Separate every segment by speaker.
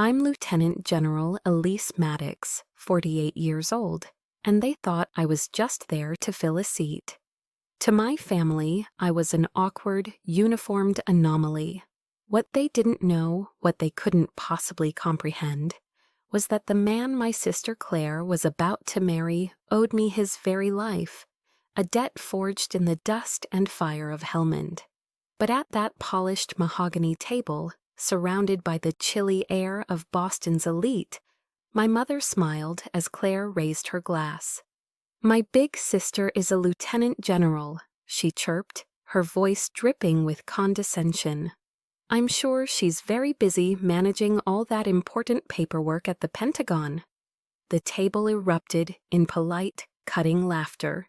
Speaker 1: I'm Lieutenant General Elise Maddox, 48 years old, and they thought I was just there to fill a seat. To my family, I was an awkward, uniformed anomaly. What they didn't know, what they couldn't possibly comprehend, was that the man my sister Claire was about to marry owed me his very life, a debt forged in the dust and fire of Helmand. But at that polished mahogany table, surrounded by the chilly air of Boston's elite, my mother smiled as Claire raised her glass. "My big sister is a lieutenant general," she chirped, her voice dripping with condescension. "I'm sure she's very busy managing all that important paperwork at the Pentagon." The table erupted in polite, cutting laughter.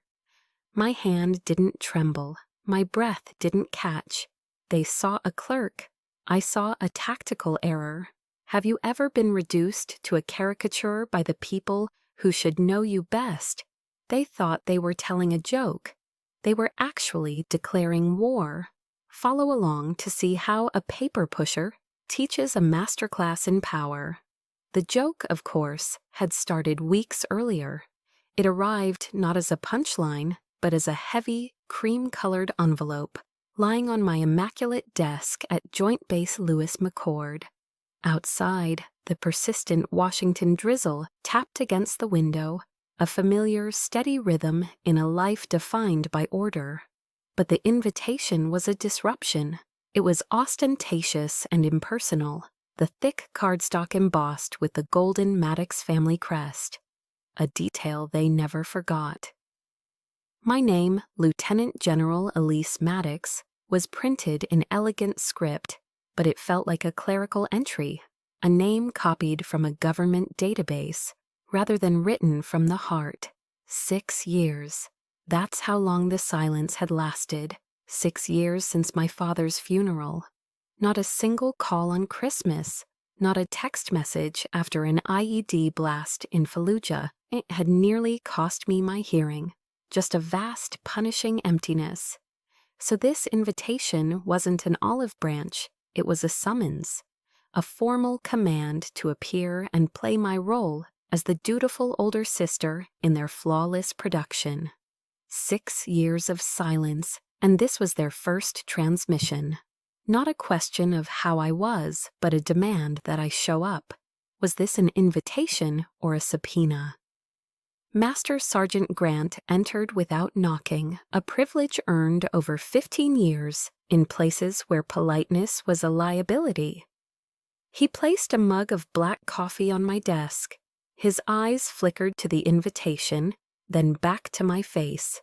Speaker 1: My hand didn't tremble. My breath didn't catch. They saw a clerk. I saw a tactical error. Have you ever been reduced to a caricature by the people who should know you best? They thought they were telling a joke. They were actually declaring war. Follow along to see how a paper pusher teaches a masterclass in power. The joke, of course, had started weeks earlier. It arrived not as a punchline, but as a heavy, cream-colored envelope lying on my immaculate desk at Joint Base Lewis McChord. Outside, the persistent Washington drizzle tapped against the window, a familiar, steady rhythm in a life defined by order. But the invitation was a disruption. It was ostentatious and impersonal, the thick cardstock embossed with the golden Maddox family crest, a detail they never forgot. My name, Lieutenant General Elise Maddox, was printed in elegant script, but it felt like a clerical entry, a name copied from a government database, rather than written from the heart. 6 years. That's how long the silence had lasted. 6 years since my father's funeral. Not a single call on Christmas, not a text message after an IED blast in Fallujah. It had nearly cost me my hearing. Just a vast, punishing emptiness. So this invitation wasn't an olive branch, it was a summons, a formal command to appear and play my role as the dutiful older sister in their flawless production. 6 years of silence, and this was their first transmission. Not a question of how I was, but a demand that I show up. Was this an invitation or a subpoena? Master Sergeant Grant entered without knocking, a privilege earned over 15 years in places where politeness was a liability. He placed a mug of black coffee on my desk. His eyes flickered to the invitation, then back to my face.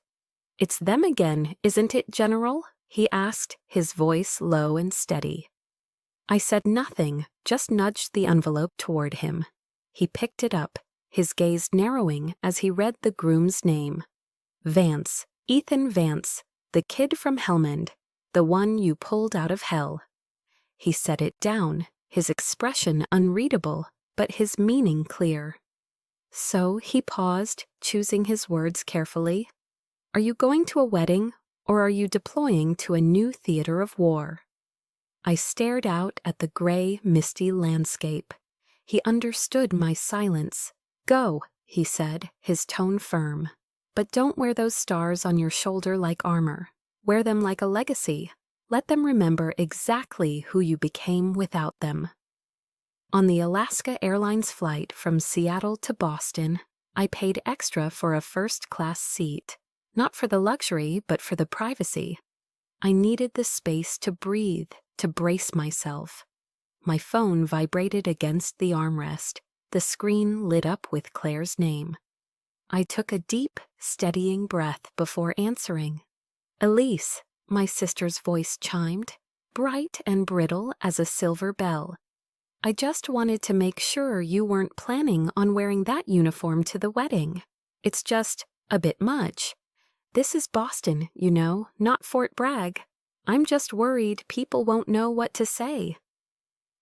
Speaker 1: "It's them again, isn't it, General?" he asked, his voice low and steady. I said nothing, just nudged the envelope toward him. He picked it up, his gaze narrowing as he read the groom's name. "Vance, Ethan Vance, the kid from Helmand, the one you pulled out of hell." He set it down, his expression unreadable, but his meaning clear. So he paused, choosing his words carefully. "Are you going to a wedding, or are you deploying to a new theater of war?" I stared out at the gray, misty landscape. He understood my silence. "Go," he said, his tone firm. "But don't wear those stars on your shoulder like armor. Wear them like a legacy. Let them remember exactly who you became without them." On the Alaska Airlines flight from Seattle to Boston, I paid extra for a first-class seat. Not for the luxury, but for the privacy. I needed the space to breathe, to brace myself. My phone vibrated against the armrest. The screen lit up with Claire's name. I took a deep, steadying breath before answering. "Elise," my sister's voice chimed, bright and brittle as a silver bell. "I just wanted to make sure you weren't planning on wearing that uniform to the wedding. It's just a bit much. This is Boston, you know, not Fort Bragg. I'm just worried people won't know what to say."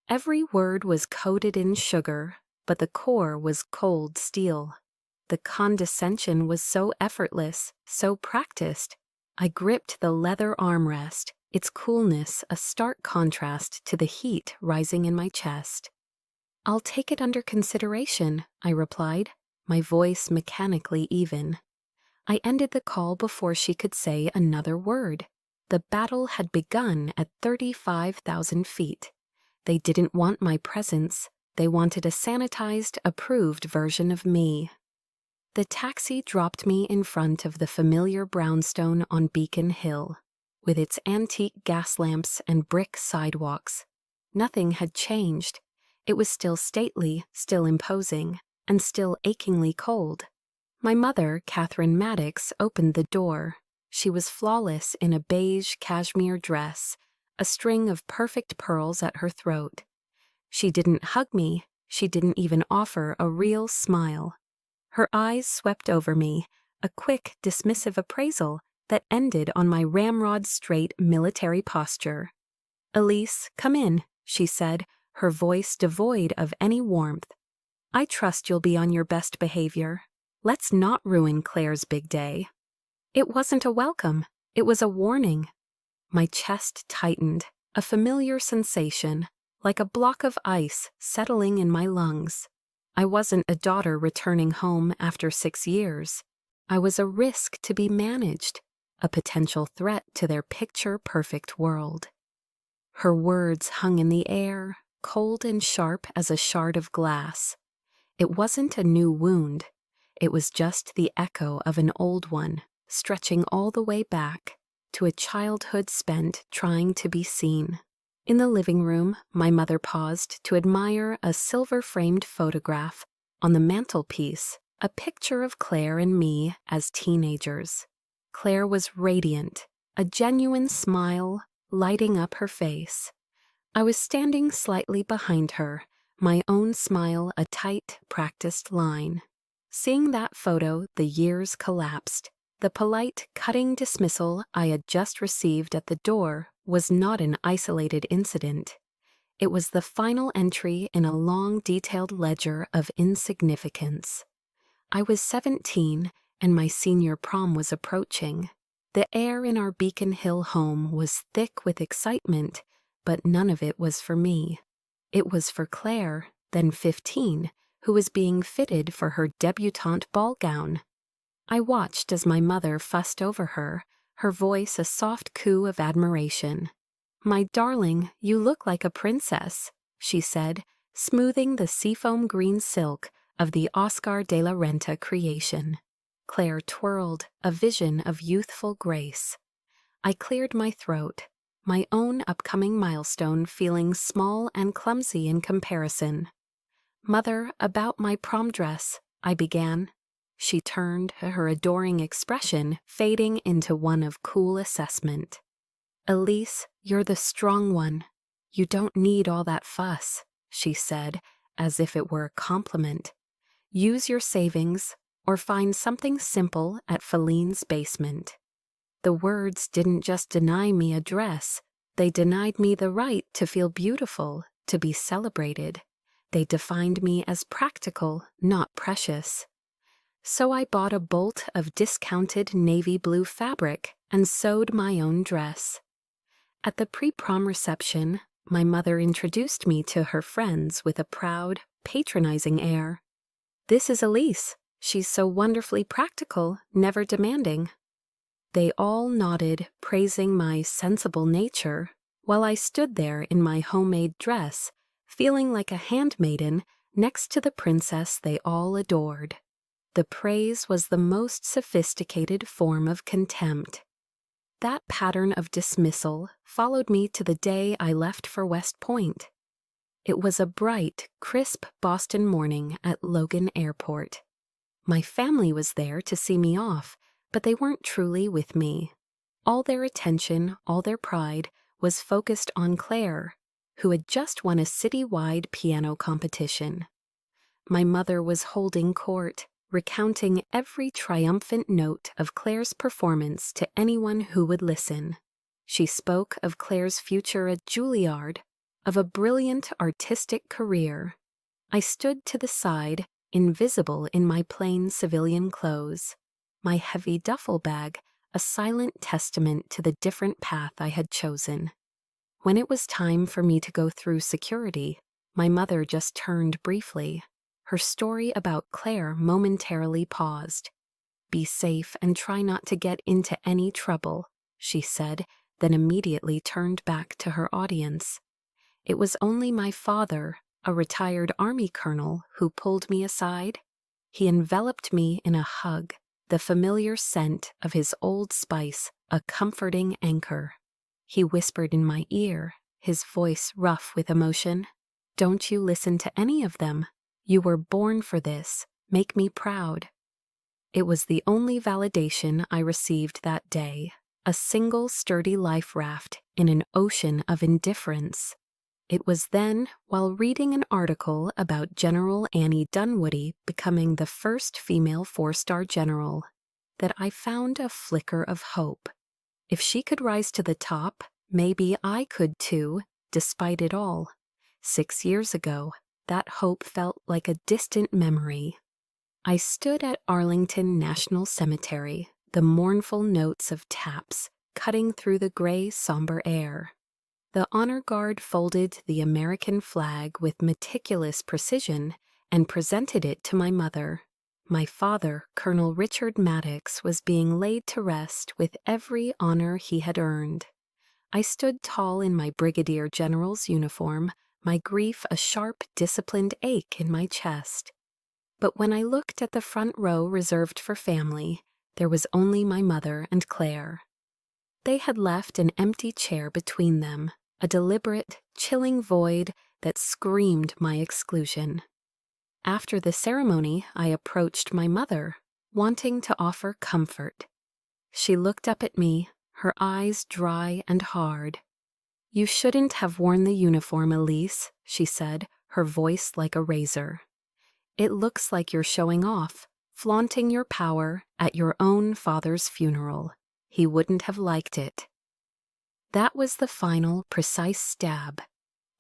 Speaker 1: Every word was coated in sugar, but the core was cold steel. The condescension was so effortless, so practiced. I gripped the leather armrest, its coolness a stark contrast to the heat rising in my chest. I'll take it under consideration, I replied, my voice mechanically even. I ended the call before she could say another word. The battle had begun at 35,000 feet. They didn't want my presence. They wanted a sanitized, approved version of me. The taxi dropped me in front of the familiar brownstone on Beacon Hill, with its antique gas lamps and brick sidewalks. Nothing had changed. It was still stately, still imposing, and still achingly cold. My mother, Catherine Maddox, opened the door. She was flawless in a beige cashmere dress, a string of perfect pearls at her throat. She didn't hug me. She didn't even offer a real smile. Her eyes swept over me, a quick, dismissive appraisal that ended on my ramrod-straight military posture. "Elise, come in," she said, her voice devoid of any warmth. "I trust you'll be on your best behavior. Let's not ruin Claire's big day." It wasn't a welcome. It was a warning. My chest tightened, a familiar sensation, like a block of ice settling in my lungs. I wasn't a daughter returning home after 6 years. I was a risk to be managed, a potential threat to their picture-perfect world. Her words hung in the air, cold and sharp as a shard of glass. It wasn't a new wound. It was just the echo of an old one, stretching all the way back to a childhood spent trying to be seen. In the living room, my mother paused to admire a silver-framed photograph on the mantelpiece, a picture of Claire and me as teenagers. Claire was radiant, a genuine smile lighting up her face. I was standing slightly behind her, my own smile a tight, practiced line. Seeing that photo, the years collapsed. The polite, cutting dismissal I had just received at the door was not an isolated incident. It was the final entry in a long, detailed ledger of insignificance. I was 17, and my senior prom was approaching. The air in our Beacon Hill home was thick with excitement, but none of it was for me. It was for Claire, then 15, who was being fitted for her debutante ball gown. I watched as my mother fussed over her, her voice a soft coo of admiration. "My darling, you look like a princess," she said, smoothing the seafoam green silk of the Oscar de la Renta creation. Claire twirled, a vision of youthful grace. I cleared my throat, my own upcoming milestone feeling small and clumsy in comparison. "Mother, about my prom dress," I began. She turned, her adoring expression fading into one of cool assessment. "Elise, you're the strong one. You don't need all that fuss," she said, as if it were a compliment. "Use your savings, or find something simple at Feline's basement." The words didn't just deny me a dress. They denied me the right to feel beautiful, to be celebrated. They defined me as practical, not precious. So I bought a bolt of discounted navy blue fabric and sewed my own dress. At the pre-prom reception, my mother introduced me to her friends with a proud, patronizing air. "This is Elise. She's so wonderfully practical, never demanding." They all nodded, praising my sensible nature, while I stood there in my homemade dress, feeling like a handmaiden next to the princess they all adored. The praise was the most sophisticated form of contempt. That pattern of dismissal followed me to the day I left for West Point. It was a bright, crisp Boston morning at Logan Airport. My family was there to see me off, but they weren't truly with me. All their attention, all their pride, was focused on Claire, who had just won a citywide piano competition. My mother was holding court, recounting every triumphant note of Claire's performance to anyone who would listen. She spoke of Claire's future at Juilliard, of a brilliant artistic career. I stood to the side, invisible in my plain civilian clothes, my heavy duffel bag a silent testament to the different path I had chosen. When it was time for me to go through security, My mother just turned briefly. Her story about Claire momentarily paused. "Be safe and try not to get into any trouble," she said, then immediately turned back to her audience. It was only my father, a retired Army colonel, who pulled me aside. He enveloped me in a hug, the familiar scent of his Old Spice, a comforting anchor. He whispered in my ear, his voice rough with emotion, "Don't you listen to any of them. You were born for this. Make me proud." It was the only validation I received that day, a single sturdy life raft in an ocean of indifference. It was then, while reading an article about General Annie Dunwoody becoming the first female four-star general, that I found a flicker of hope. If she could rise to the top, maybe I could too, despite it all. 6 years ago, that hope felt like a distant memory. I stood at Arlington National Cemetery, the mournful notes of taps cutting through the gray, somber air. The honor guard folded the American flag with meticulous precision and presented it to my mother. My father, Colonel Richard Maddox, was being laid to rest with every honor he had earned. I stood tall in my brigadier general's uniform, my grief a sharp, disciplined ache in my chest. But when I looked at the front row reserved for family, there was only my mother and Claire. They had left an empty chair between them, a deliberate, chilling void that screamed my exclusion. After the ceremony, I approached my mother, wanting to offer comfort. She looked up at me, her eyes dry and hard. "You shouldn't have worn the uniform, Elise," she said, her voice like a razor. "It looks like you're showing off, flaunting your power at your own father's funeral. He wouldn't have liked it." That was the final, precise stab.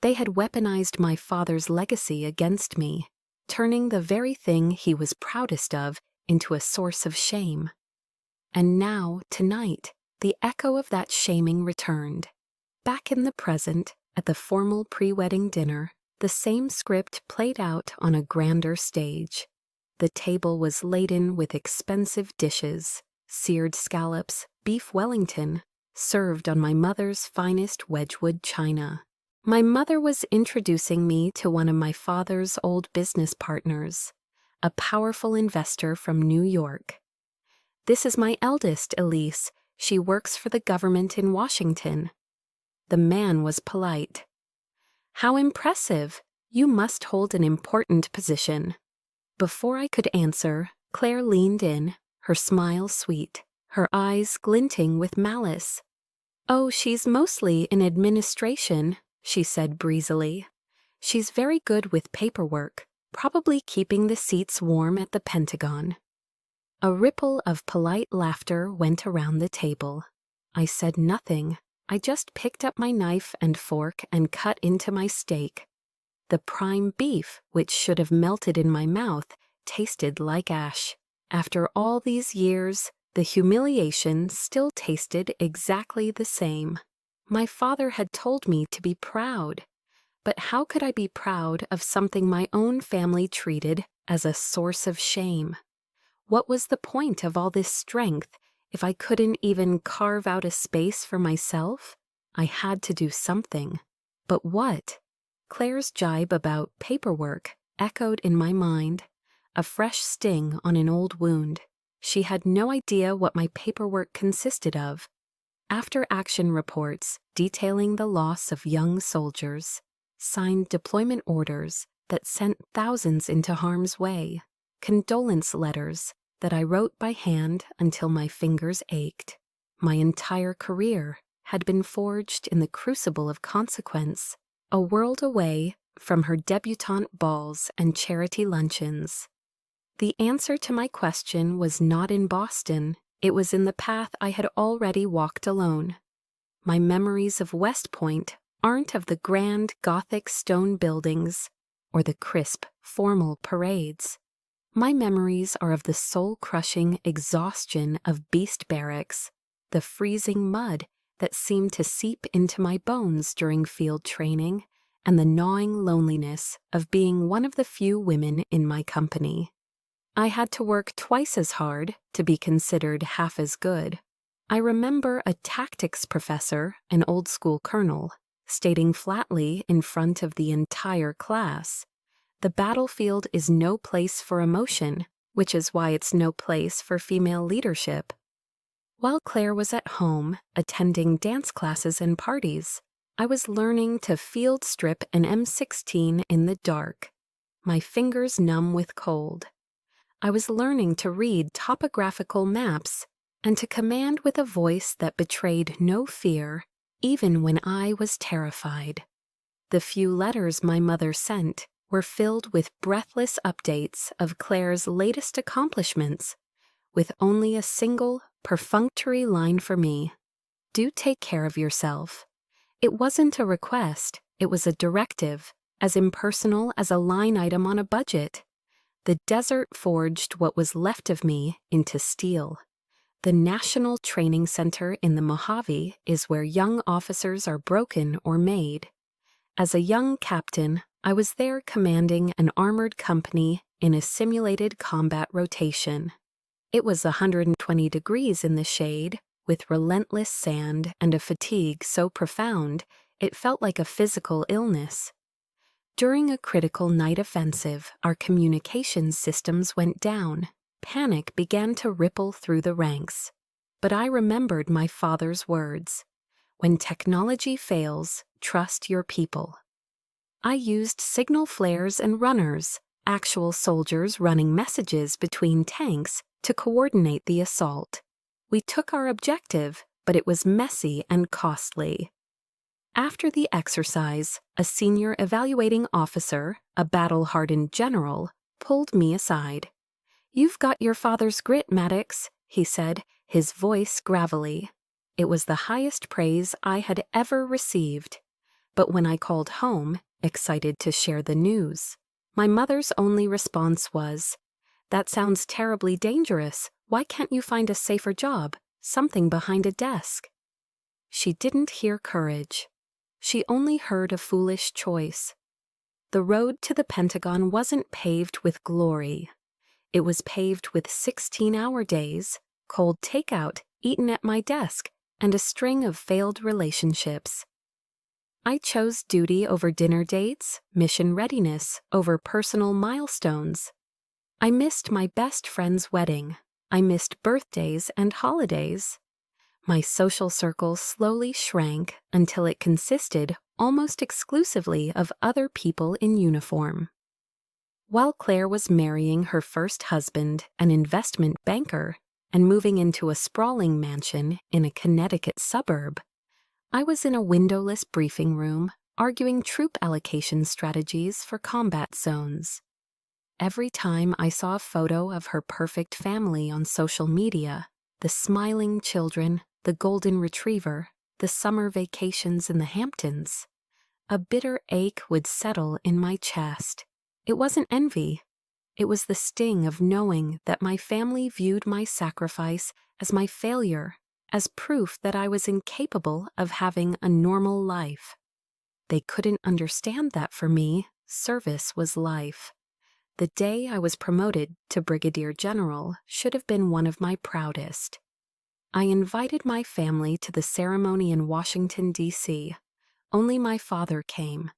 Speaker 1: They had weaponized my father's legacy against me, turning the very thing he was proudest of into a source of shame. And now, tonight, the echo of that shaming returned. Back in the present, at the formal pre-wedding dinner, the same script played out on a grander stage. The table was laden with expensive dishes, seared scallops, beef Wellington, served on my mother's finest Wedgwood china. My mother was introducing me to one of my father's old business partners, a powerful investor from New York. "This is my eldest, Elise. She works for the government in Washington." The man was polite. "How impressive! You must hold an important position." Before I could answer, Claire leaned in, her smile sweet, her eyes glinting with malice. "Oh, she's mostly in administration," she said breezily. "She's very good with paperwork, probably keeping the seats warm at the Pentagon." A ripple of polite laughter went around the table. I said nothing. I just picked up my knife and fork and cut into my steak. The prime beef, which should have melted in my mouth, tasted like ash. After all these years, the humiliation still tasted exactly the same. My father had told me to be proud. But how could I be proud of something my own family treated as a source of shame? What was the point of all this strength if I couldn't even carve out a space for myself? I had to do something. But what? Claire's jibe about paperwork echoed in my mind, a fresh sting on an old wound. She had no idea what my paperwork consisted of. After-action reports detailing the loss of young soldiers, signed deployment orders that sent thousands into harm's way, condolence letters that I wrote by hand until my fingers ached. My entire career had been forged in the crucible of consequence, a world away from her debutante balls and charity luncheons. The answer to my question was not in Boston. It was in the path I had already walked alone. My memories of West Point aren't of the grand Gothic stone buildings or the crisp, formal parades. My memories are of the soul-crushing exhaustion of beast barracks, the freezing mud that seemed to seep into my bones during field training, and the gnawing loneliness of being one of the few women in my company. I had to work twice as hard to be considered half as good. I remember a tactics professor, an old school colonel, stating flatly in front of the entire class, "The battlefield is no place for emotion, which is why it's no place for female leadership." While Claire was at home, attending dance classes and parties, I was learning to field strip an M16 in the dark, my fingers numb with cold. I was learning to read topographical maps and to command with a voice that betrayed no fear, even when I was terrified. The few letters my mother sent were filled with breathless updates of Claire's latest accomplishments, with only a single, perfunctory line for me: "Do take care of yourself." It wasn't a request, it was a directive, as impersonal as a line item on a budget. The desert forged what was left of me into steel. The National Training Center in the Mojave is where young officers are broken or made. As a young captain, I was there commanding an armored company in a simulated combat rotation. It was 120 degrees in the shade, with relentless sand and a fatigue so profound it felt like a physical illness. During a critical night offensive, our communications systems went down. Panic began to ripple through the ranks. But I remembered my father's words: "When technology fails, trust your people." I used signal flares and runners, actual soldiers running messages between tanks, to coordinate the assault. We took our objective, but it was messy and costly. After the exercise, a senior evaluating officer, a battle-hardened general, pulled me aside. "You've got your father's grit, Maddox," he said, his voice gravelly. It was the highest praise I had ever received. But when I called home, excited to share the news, my mother's only response was, "That sounds terribly dangerous. Why can't you find a safer job, something behind a desk?" She didn't hear courage. She only heard a foolish choice. The road to the Pentagon wasn't paved with glory. It was paved with 16-hour days, cold takeout eaten at my desk, and a string of failed relationships. I chose duty over dinner dates, mission readiness over personal milestones. I missed my best friend's wedding. I missed birthdays and holidays. My social circle slowly shrank until it consisted almost exclusively of other people in uniform. While Claire was marrying her first husband, an investment banker, and moving into a sprawling mansion in a Connecticut suburb, I was in a windowless briefing room arguing troop allocation strategies for combat zones. Every time I saw a photo of her perfect family on social media, the smiling children, the golden retriever, the summer vacations in the Hamptons, a bitter ache would settle in my chest. It wasn't envy. It was the sting of knowing that my family viewed my sacrifice as my failure, as proof that I was incapable of having a normal life. They couldn't understand that for me, service was life. The day I was promoted to Brigadier General should have been one of my proudest. I invited my family to the ceremony in Washington, D.C. Only my father came.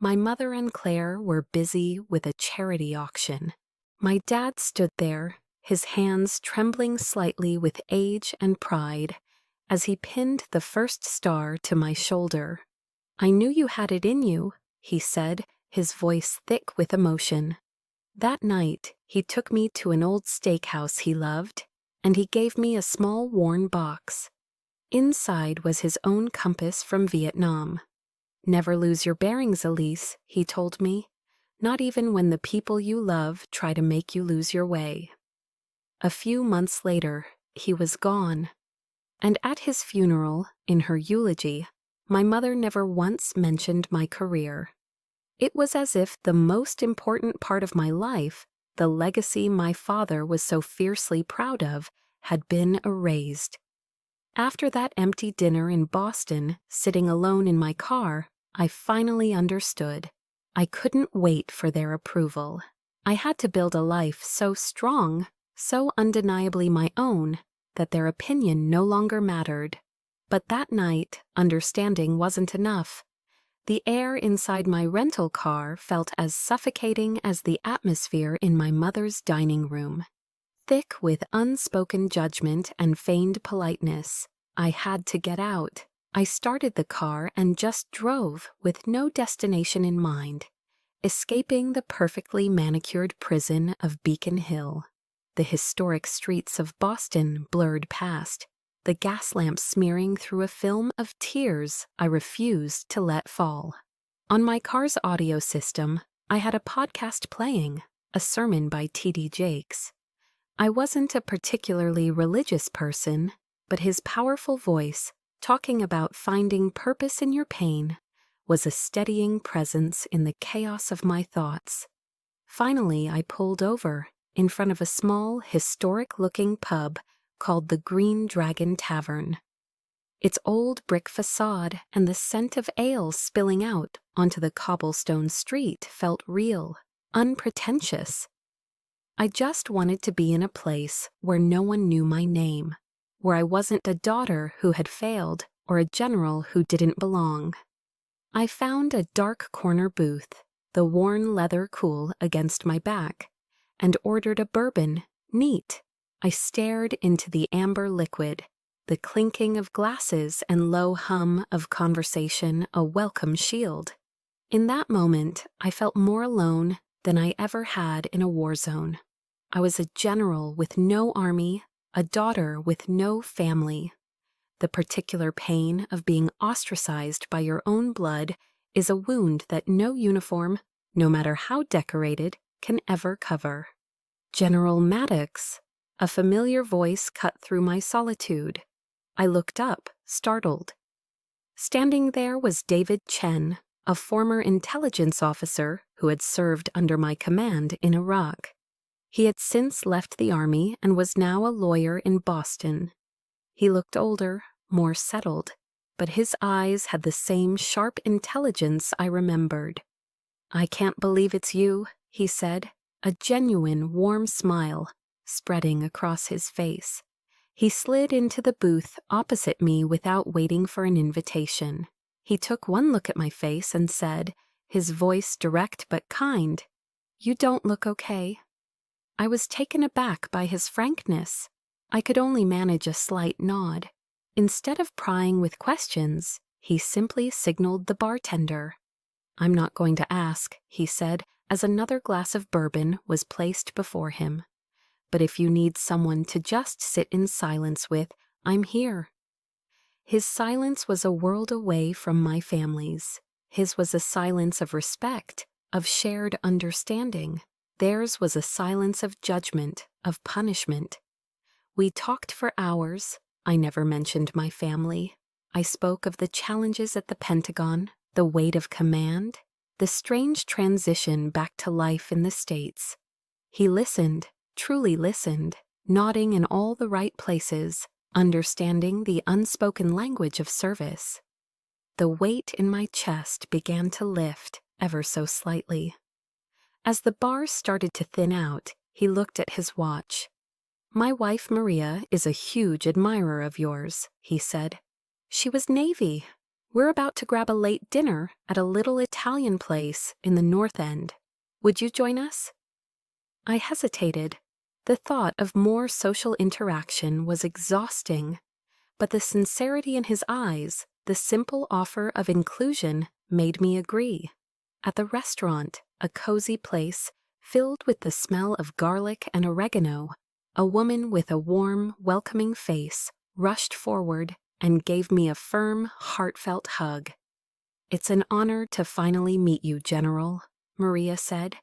Speaker 1: My mother and Claire were busy with a charity auction. My dad stood there, his hands trembling slightly with age and pride, as he pinned the first star to my shoulder. "I knew you had it in you," he said, his voice thick with emotion. That night, he took me to an old steakhouse he loved, and he gave me a small worn box. Inside was his own compass from Vietnam. "Never lose your bearings, Elise," he told me, "not even when the people you love try to make you lose your way." A few months later, he was gone. And at his funeral, in her eulogy, my mother never once mentioned my career. It was as if the most important part of my life, the legacy my father was so fiercely proud of, had been erased. After that empty dinner in Boston, sitting alone in my car, I finally understood. I couldn't wait for their approval. I had to build a life so strong, so undeniably my own, that their opinion no longer mattered. But that night, understanding wasn't enough. The air inside my rental car felt as suffocating as the atmosphere in my mother's dining room. Thick with unspoken judgment and feigned politeness, I had to get out. I started the car and just drove with no destination in mind, escaping the perfectly manicured prison of Beacon Hill. The historic streets of Boston blurred past, the gas lamps smearing through a film of tears I refused to let fall. On my car's audio system, I had a podcast playing, a sermon by T.D. Jakes. I wasn't a particularly religious person, but his powerful voice, talking about finding purpose in your pain, was a steadying presence in the chaos of my thoughts. Finally, I pulled over in front of a small, historic-looking pub called the Green Dragon Tavern. Its old brick facade and the scent of ale spilling out onto the cobblestone street felt real, unpretentious. I just wanted to be in a place where no one knew my name, where I wasn't a daughter who had failed or a general who didn't belong. I found a dark corner booth, the worn leather cool against my back, and ordered a bourbon, neat. I stared into the amber liquid, the clinking of glasses and low hum of conversation a welcome shield. In that moment, I felt more alone than I ever had in a war zone. I was a general with no army, a daughter with no family. The particular pain of being ostracized by your own blood is a wound that no uniform, no matter how decorated, can ever cover. General Maddox, a familiar voice cut through my solitude. I looked up, startled. Standing there was David Chen, a former intelligence officer who had served under my command in Iraq. He had since left the army and was now a lawyer in Boston. He looked older, more settled, but his eyes had the same sharp intelligence I remembered. "I can't believe it's you," he said, a genuine warm smile spreading across his face. He slid into the booth opposite me without waiting for an invitation. He took one look at my face and said, his voice direct but kind, "You don't look okay." I was taken aback by his frankness. I could only manage a slight nod. Instead of prying with questions, he simply signaled the bartender. "I'm not going to ask," he said, as another glass of bourbon was placed before him. "But if you need someone to just sit in silence with, I'm here." His silence was a world away from my family's. His was a silence of respect, of shared understanding. Theirs was a silence of judgment, of punishment. We talked for hours. I never mentioned my family. I spoke of the challenges at the Pentagon, the weight of command, the strange transition back to life in the States. He listened, truly listened, nodding in all the right places, understanding the unspoken language of service. The weight in my chest began to lift, ever so slightly. As the bars started to thin out, he looked at his watch. "My wife Maria is a huge admirer of yours," he said. "She was Navy. We're about to grab a late dinner at a little Italian place in the North End. Would you join us?" I hesitated. The thought of more social interaction was exhausting, but the sincerity in his eyes, the simple offer of inclusion, made me agree. At the restaurant, a cozy place filled with the smell of garlic and oregano, a woman with a warm, welcoming face rushed forward and gave me a firm, heartfelt hug. "It's an honor to finally meet you, General," Maria said.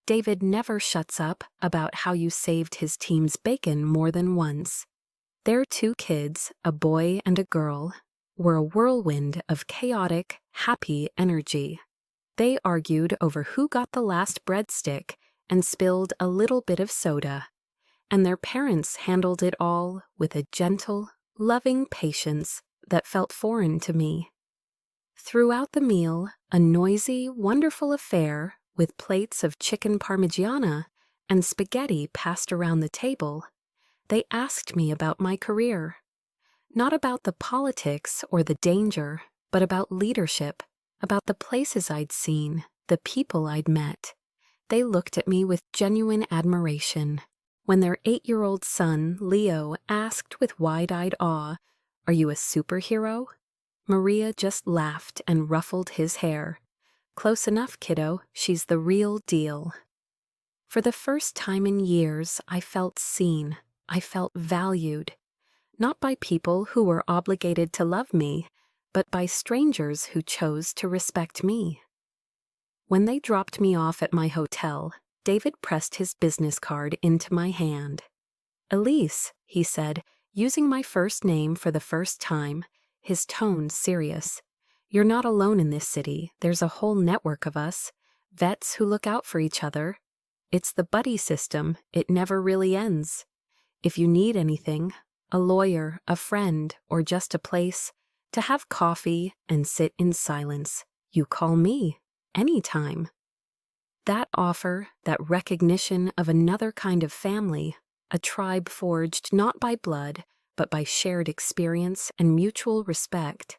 Speaker 1: "David never shuts up about how you saved his team's bacon more than once." Their 2 kids, a boy and a girl, were a whirlwind of chaotic, happy energy. They argued over who got the last breadstick and spilled a little bit of soda, and their parents handled it all with a gentle, loving patience that felt foreign to me. Throughout the meal, a noisy, wonderful affair with plates of chicken parmigiana and spaghetti passed around the table, they asked me about my career. Not about the politics or the danger, but about leadership, about the places I'd seen, the people I'd met. They looked at me with genuine admiration. When their 8-year-old son, Leo, asked with wide-eyed awe, "Are you a superhero?" Maria just laughed and ruffled his hair. "Close enough, kiddo. She's the real deal." For the first time in years, I felt seen. I felt valued. Not by people who were obligated to love me, but by strangers who chose to respect me. When they dropped me off at my hotel, David pressed his business card into my hand. "Elise," he said, using my first name for the first time, his tone serious. "You're not alone in this city. There's a whole network of us, vets who look out for each other. It's the buddy system. It never really ends. If you need anything, a lawyer, a friend, or just a place to have coffee and sit in silence, you call me, anytime." That offer, that recognition of another kind of family, a tribe forged not by blood, but by shared experience and mutual respect,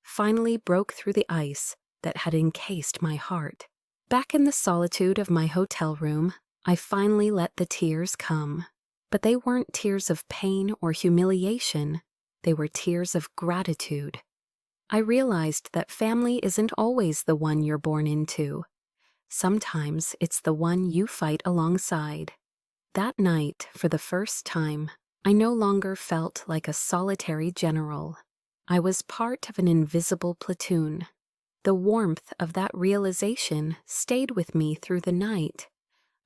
Speaker 1: finally broke through the ice that had encased my heart. Back in the solitude of my hotel room, I finally let the tears come. But they weren't tears of pain or humiliation. They were tears of gratitude. I realized that family isn't always the one you're born into. Sometimes it's the one you fight alongside. That night, for the first time, I no longer felt like a solitary general. I was part of an invisible platoon. The warmth of that realization stayed with me through the night,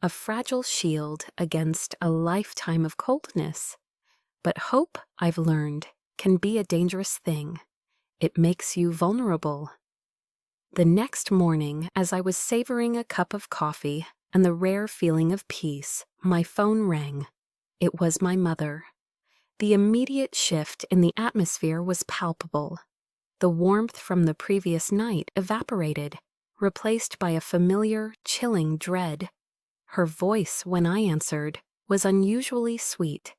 Speaker 1: a fragile shield against a lifetime of coldness. But hope, I've learned, can be a dangerous thing. It makes you vulnerable. The next morning, as I was savoring a cup of coffee and the rare feeling of peace, my phone rang. It was my mother. The immediate shift in the atmosphere was palpable. The warmth from the previous night evaporated, replaced by a familiar, chilling dread. Her voice, when I answered, was unusually sweet,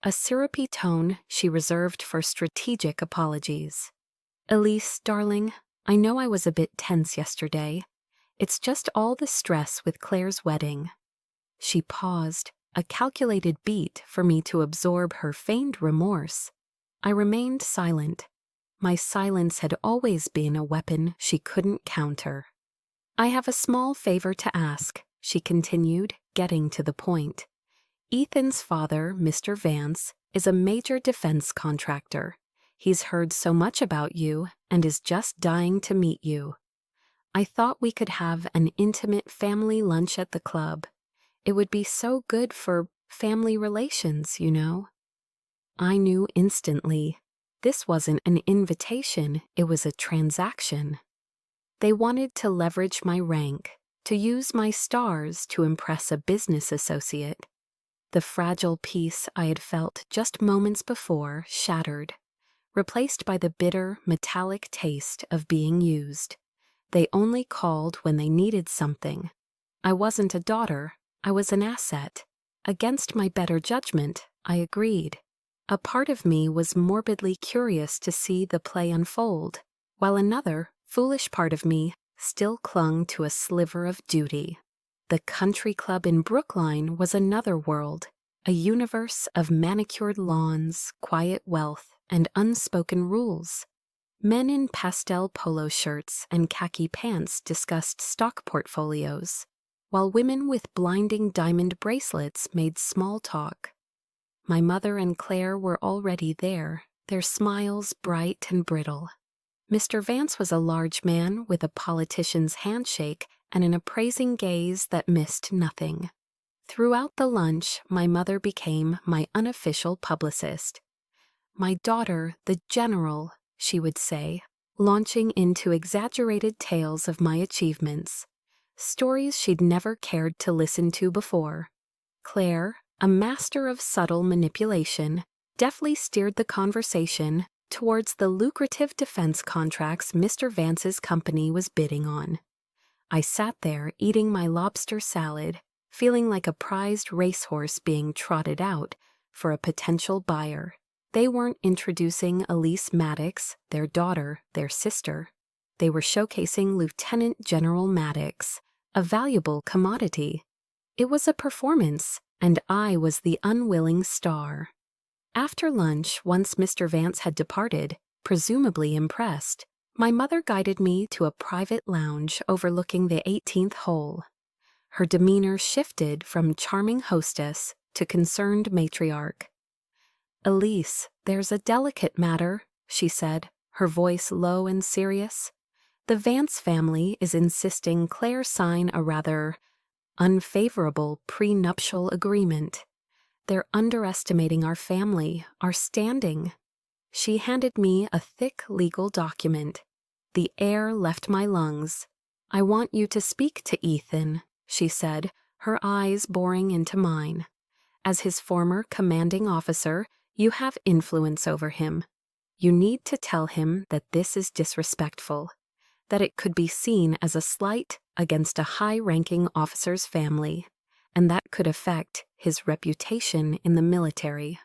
Speaker 1: a syrupy tone she reserved for strategic apologies. "Elise, darling, I know I was a bit tense yesterday. It's just all the stress with Claire's wedding." She paused, a calculated beat for me to absorb her feigned remorse. I remained silent. My silence had always been a weapon she couldn't counter. "I have a small favor to ask," she continued, getting to the point. "Ethan's father, Mr. Vance, is a major defense contractor. He's heard so much about you and is just dying to meet you. I thought we could have an intimate family lunch at the club. It would be so good for family relations, you know." I knew instantly. This wasn't an invitation, it was a transaction. They wanted to leverage my rank, to use my stars to impress a business associate. The fragile peace I had felt just moments before shattered, replaced by the bitter, metallic taste of being used. They only called when they needed something. I wasn't a daughter, I was an asset. Against my better judgment, I agreed. A part of me was morbidly curious to see the play unfold, while another, foolish part of me still clung to a sliver of duty. The country club in Brookline was another world, a universe of manicured lawns, quiet wealth, and unspoken rules. Men in pastel polo shirts and khaki pants discussed stock portfolios, while women with blinding diamond bracelets made small talk. My mother and Claire were already there, their smiles bright and brittle. Mr. Vance was a large man with a politician's handshake and an appraising gaze that missed nothing. Throughout the lunch, my mother became my unofficial publicist. "My daughter, the general," she would say, launching into exaggerated tales of my achievements, stories she'd never cared to listen to before. Claire, a master of subtle manipulation, deftly steered the conversation towards the lucrative defense contracts Mr. Vance's company was bidding on. I sat there eating my lobster salad, feeling like a prized racehorse being trotted out for a potential buyer. They weren't introducing Elise Maddox, their daughter, their sister. They were showcasing Lieutenant General Maddox, a valuable commodity. It was a performance, and I was the unwilling star. After lunch, once Mr. Vance had departed, presumably impressed, my mother guided me to a private lounge overlooking the 18th hole. Her demeanor shifted from charming hostess to concerned matriarch. "Elise, there's a delicate matter," she said, her voice low and serious. "The Vance family is insisting Claire sign a rather unfavorable prenuptial agreement. They're underestimating our family, our standing." She handed me a thick legal document. The air left my lungs. "I want you to speak to Ethan," she said, her eyes boring into mine. "As his former commanding officer, you have influence over him. You need to tell him that this is disrespectful, that it could be seen as a slight against a high-ranking officer's family, and that could affect his reputation in the military."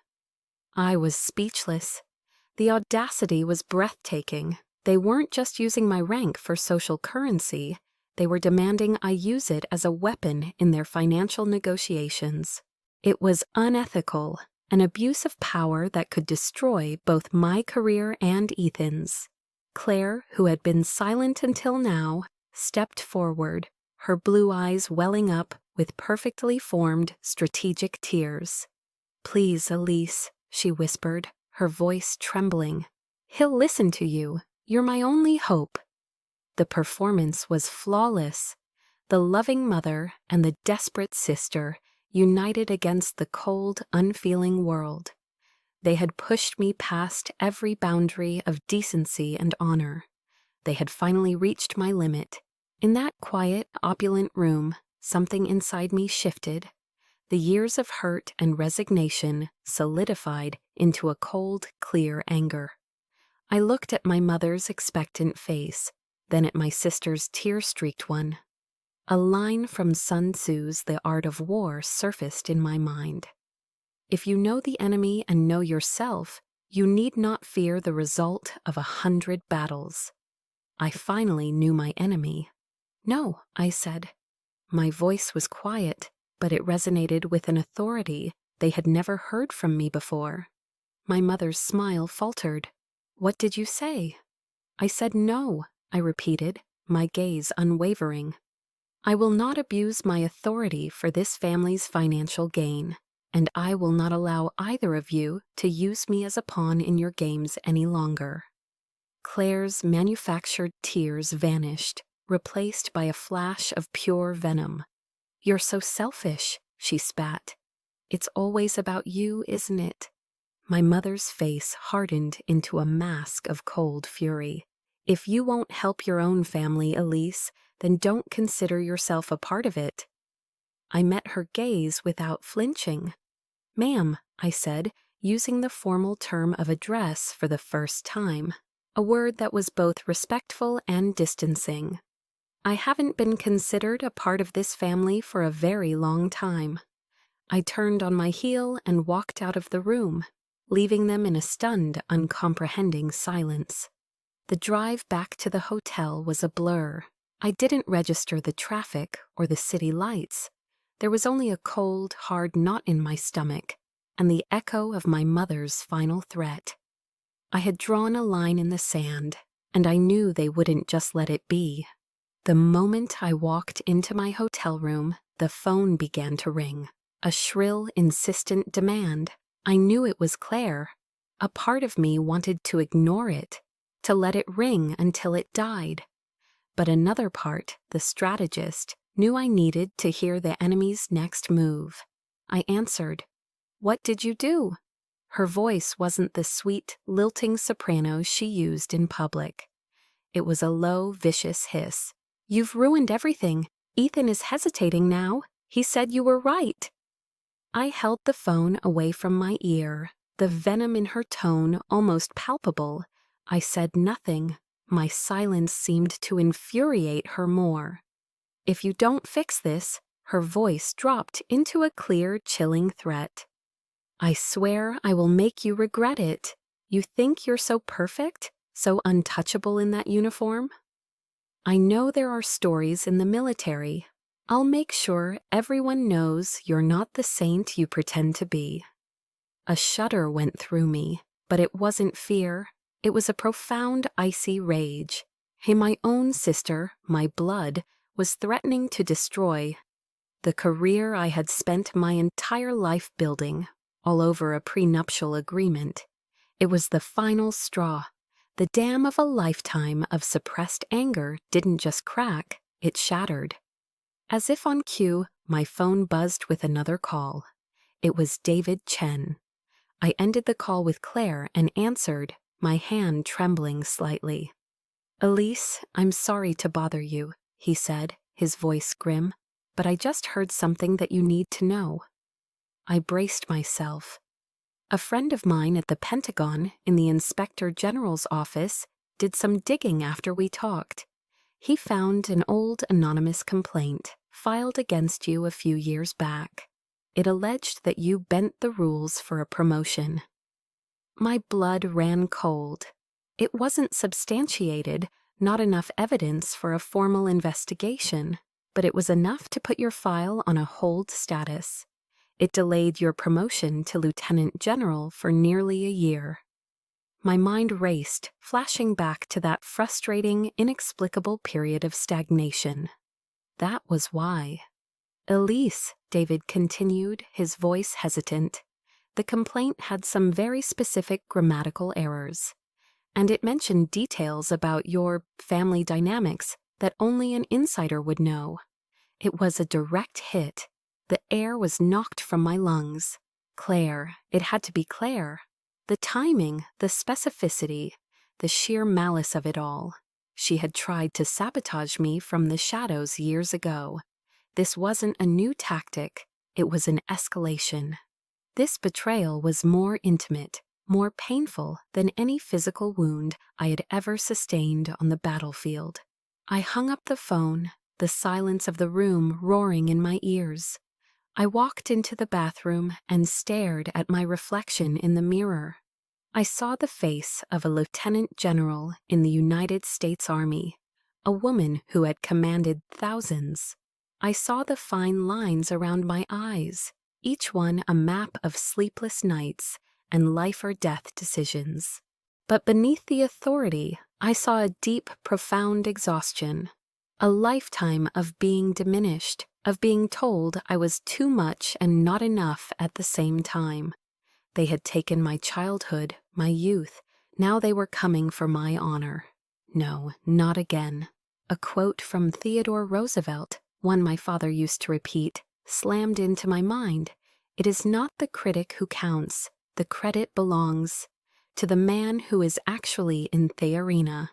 Speaker 1: I was speechless. The audacity was breathtaking. They weren't just using my rank for social currency, they were demanding I use it as a weapon in their financial negotiations. It was unethical, an abuse of power that could destroy both my career and Ethan's. Claire, who had been silent until now, stepped forward, her blue eyes welling up with perfectly formed, strategic tears. "Please, Elise," she whispered, her voice trembling. "He'll listen to you. You're my only hope." The performance was flawless. The loving mother and the desperate sister united against the cold, unfeeling world. They had pushed me past every boundary of decency and honor. They had finally reached my limit. In that quiet, opulent room, something inside me shifted. The years of hurt and resignation solidified into a cold, clear anger. I looked at my mother's expectant face, then at my sister's tear-streaked one. A line from Sun Tzu's The Art of War surfaced in my mind. "If you know the enemy and know yourself, you need not fear the result of 100 battles." I finally knew my enemy. "No," I said. My voice was quiet, but it resonated with an authority they had never heard from me before. My mother's smile faltered. "What did you say?" "I said no," I repeated, my gaze unwavering. "I will not abuse my authority for this family's financial gain, and I will not allow either of you to use me as a pawn in your games any longer." Claire's manufactured tears vanished, replaced by a flash of pure venom. "You're so selfish," she spat. "It's always about you, isn't it?" My mother's face hardened into a mask of cold fury. "If you won't help your own family, Elise, then don't consider yourself a part of it." I met her gaze without flinching. "Ma'am," I said, using the formal term of address for the first time, a word that was both respectful and distancing. "I haven't been considered a part of this family for a very long time." I turned on my heel and walked out of the room, leaving them in a stunned, uncomprehending silence. The drive back to the hotel was a blur. I didn't register the traffic or the city lights. There was only a cold, hard knot in my stomach and the echo of my mother's final threat. I had drawn a line in the sand, and I knew they wouldn't just let it be. The moment I walked into my hotel room, the phone began to ring. A shrill, insistent demand. I knew it was Claire. A part of me wanted to ignore it, to let it ring until it died. But another part, the strategist, knew I needed to hear the enemy's next move. I answered. "What did you do?" Her voice wasn't the sweet, lilting soprano she used in public. It was a low, vicious hiss. "You've ruined everything. Ethan is hesitating now. He said you were right." I held the phone away from my ear, The venom in her tone almost palpable. I said nothing. My silence seemed to infuriate her more. "If you don't fix this," her voice dropped into a clear, chilling threat. "I swear I will make you regret it. You think you're so perfect, so untouchable in that uniform? I know there are stories in the military. I'll make sure everyone knows you're not the saint you pretend to be." A shudder went through me, but it wasn't fear. It was a profound, icy rage. My own sister, my blood, was threatening to destroy the career I had spent my entire life building, all over a prenuptial agreement. It was the final straw. The dam of a lifetime of suppressed anger didn't just crack, it shattered. As if on cue, my phone buzzed with another call. It was David Chen. I ended the call with Claire and answered, my hand trembling slightly. "Elise, I'm sorry to bother you," he said, his voice grim, "but I just heard something that you need to know." I braced myself. A friend of mine at the Pentagon, in the Inspector General's office, did some digging after we talked. He found an old anonymous complaint filed against you a few years back. It alleged that you bent the rules for a promotion. My blood ran cold. It wasn't substantiated, not enough evidence for a formal investigation, but it was enough to put your file on a hold status. It delayed your promotion to Lieutenant General for nearly a year. My mind raced, flashing back to that frustrating, inexplicable period of stagnation. That was why. "Elise," David continued, his voice hesitant. "The complaint had some very specific grammatical errors, and it mentioned details about your family dynamics that only an insider would know. It was a direct hit. The air was knocked from my lungs. Claire, it had to be Claire. The timing, the specificity, the sheer malice of it all. She had tried to sabotage me from the shadows years ago. This wasn't a new tactic, it was an escalation. This betrayal was more intimate, more painful than any physical wound I had ever sustained on the battlefield. I hung up the phone, the silence of the room roaring in my ears. I walked into the bathroom and stared at my reflection in the mirror. I saw the face of a lieutenant general in the United States Army, a woman who had commanded thousands. I saw the fine lines around my eyes, each one a map of sleepless nights and life-or-death decisions. But beneath the authority, I saw a deep, profound exhaustion, a lifetime of being diminished, of being told I was too much and not enough at the same time. They had taken my childhood, my youth. Now they were coming for my honor. No, not again. A quote from Theodore Roosevelt, one my father used to repeat, slammed into my mind. "It is not the critic who counts. The credit belongs to the man who is actually in the arena."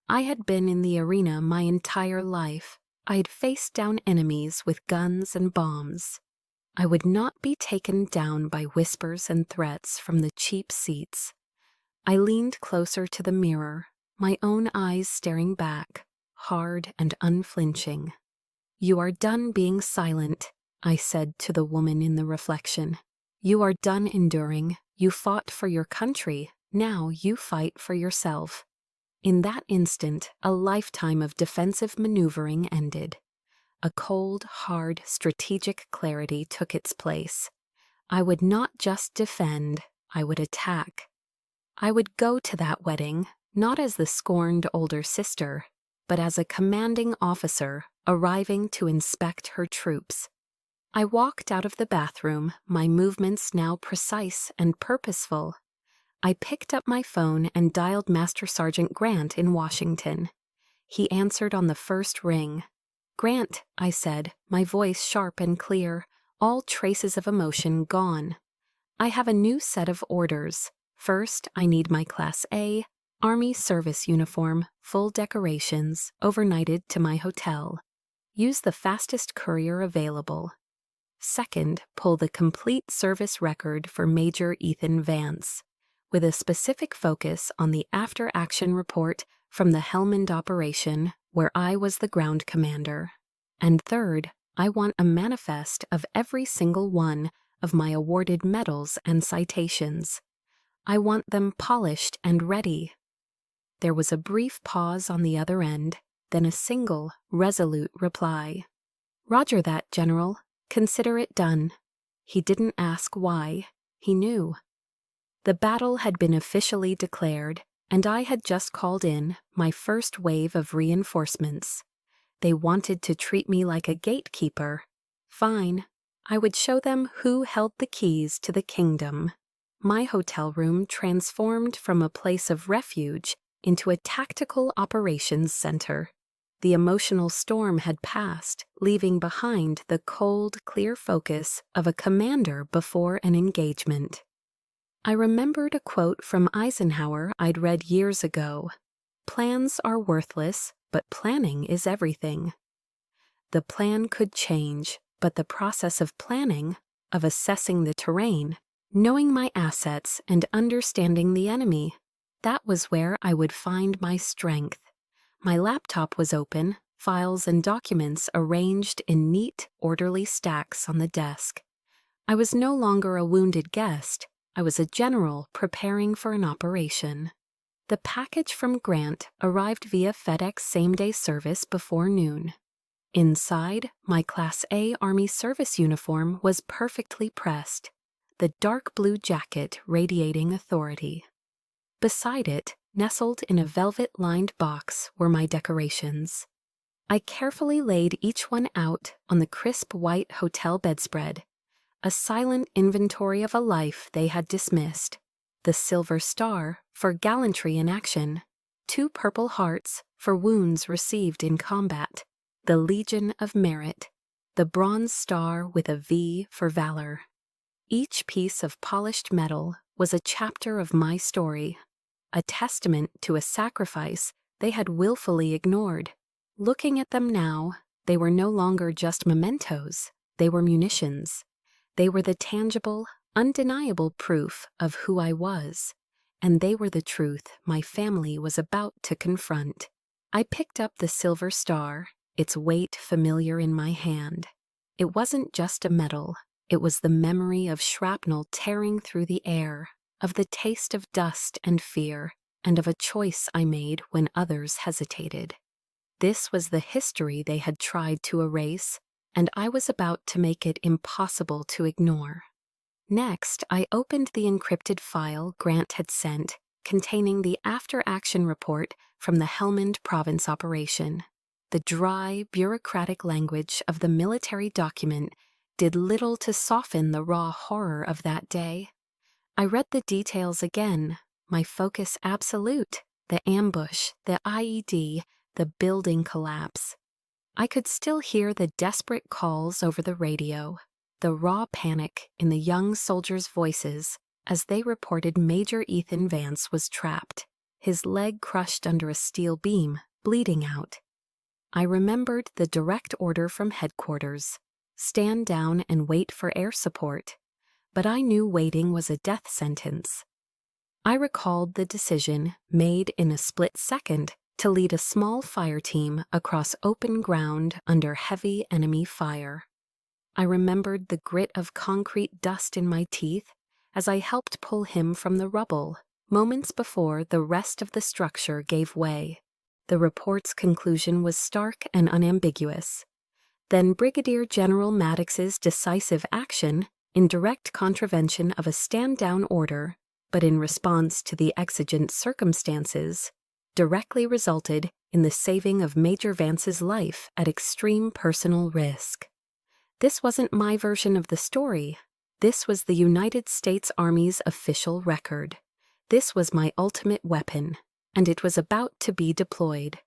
Speaker 1: I had been in the arena my entire life. I had faced down enemies with guns and bombs. I would not be taken down by whispers and threats from the cheap seats. I leaned closer to the mirror, my own eyes staring back, hard and unflinching. "You are done being silent," I said to the woman in the reflection. "You are done enduring. You fought for your country. Now you fight for yourself." In that instant, a lifetime of defensive maneuvering ended. A cold, hard, strategic clarity took its place. I would not just defend, I would attack. I would go to that wedding, not as the scorned older sister, but as a commanding officer arriving to inspect her troops. I walked out of the bathroom, my movements now precise and purposeful. I picked up my phone and dialed Master Sergeant Grant in Washington. He answered on the first ring. "Grant," I said, my voice sharp and clear, all traces of emotion gone. "I have a new set of orders. First, I need my Class A, Army service uniform, full decorations, overnighted to my hotel. Use the fastest courier available." Second, pull the complete service record for Major Ethan Vance, with a specific focus on the after-action report from the Helmand operation where I was the ground commander. And third, I want a manifest of every single one of my awarded medals and citations. I want them polished and ready. There was a brief pause on the other end, then a single, resolute reply. "Roger that, General. Consider it done." He didn't ask why. He knew. The battle had been officially declared, and I had just called in my first wave of reinforcements. They wanted to treat me like a gatekeeper. Fine. I would show them who held the keys to the kingdom. My hotel room transformed from a place of refuge into a tactical operations center. The emotional storm had passed, leaving behind the cold, clear focus of a commander before an engagement. I remembered a quote from Eisenhower I'd read years ago. "Plans are worthless, but planning is everything." The plan could change, but the process of planning, of assessing the terrain, knowing my assets and understanding the enemy, that was where I would find my strength. My laptop was open, files and documents arranged in neat, orderly stacks on the desk. I was no longer a wounded guest. I was a general preparing for an operation. The package from Grant arrived via FedEx same-day service before noon. Inside, my Class A Army service uniform was perfectly pressed, the dark blue jacket radiating authority. Beside it, nestled in a velvet-lined box, were my decorations. I carefully laid each one out on the crisp white hotel bedspread, a silent inventory of a life they had dismissed. The Silver Star for gallantry in action, 2 Purple Hearts for wounds received in combat, the Legion of Merit, the Bronze Star with a V for valor. Each piece of polished metal was a chapter of my story, a testament to a sacrifice they had willfully ignored. Looking at them now, they were no longer just mementos, they were munitions. They were the tangible, undeniable proof of who I was, and they were the truth my family was about to confront. I picked up the Silver Star, its weight familiar in my hand. It wasn't just a medal, it was the memory of shrapnel tearing through the air, of the taste of dust and fear, and of a choice I made when others hesitated. This was the history they had tried to erase, and I was about to make it impossible to ignore. Next, I opened the encrypted file Grant had sent, containing the after-action report from the Helmand Province operation. The dry, bureaucratic language of the military document did little to soften the raw horror of that day. I read the details again, my focus absolute, the ambush, the IED, the building collapse. I could still hear the desperate calls over the radio, the raw panic in the young soldiers' voices as they reported Major Ethan Vance was trapped, his leg crushed under a steel beam, bleeding out. I remembered the direct order from headquarters, stand down and wait for air support, but I knew waiting was a death sentence. I recalled the decision made in a split second to lead a small fire team across open ground under heavy enemy fire. I remembered the grit of concrete dust in my teeth as I helped pull him from the rubble, moments before the rest of the structure gave way. The report's conclusion was stark and unambiguous. Then Brigadier General Maddox's decisive action, in direct contravention of a stand-down order, but in response to the exigent circumstances, directly resulted in the saving of Major Vance's life at extreme personal risk. This wasn't my version of the story. This was the United States Army's official record. This was my ultimate weapon, and it was about to be deployed.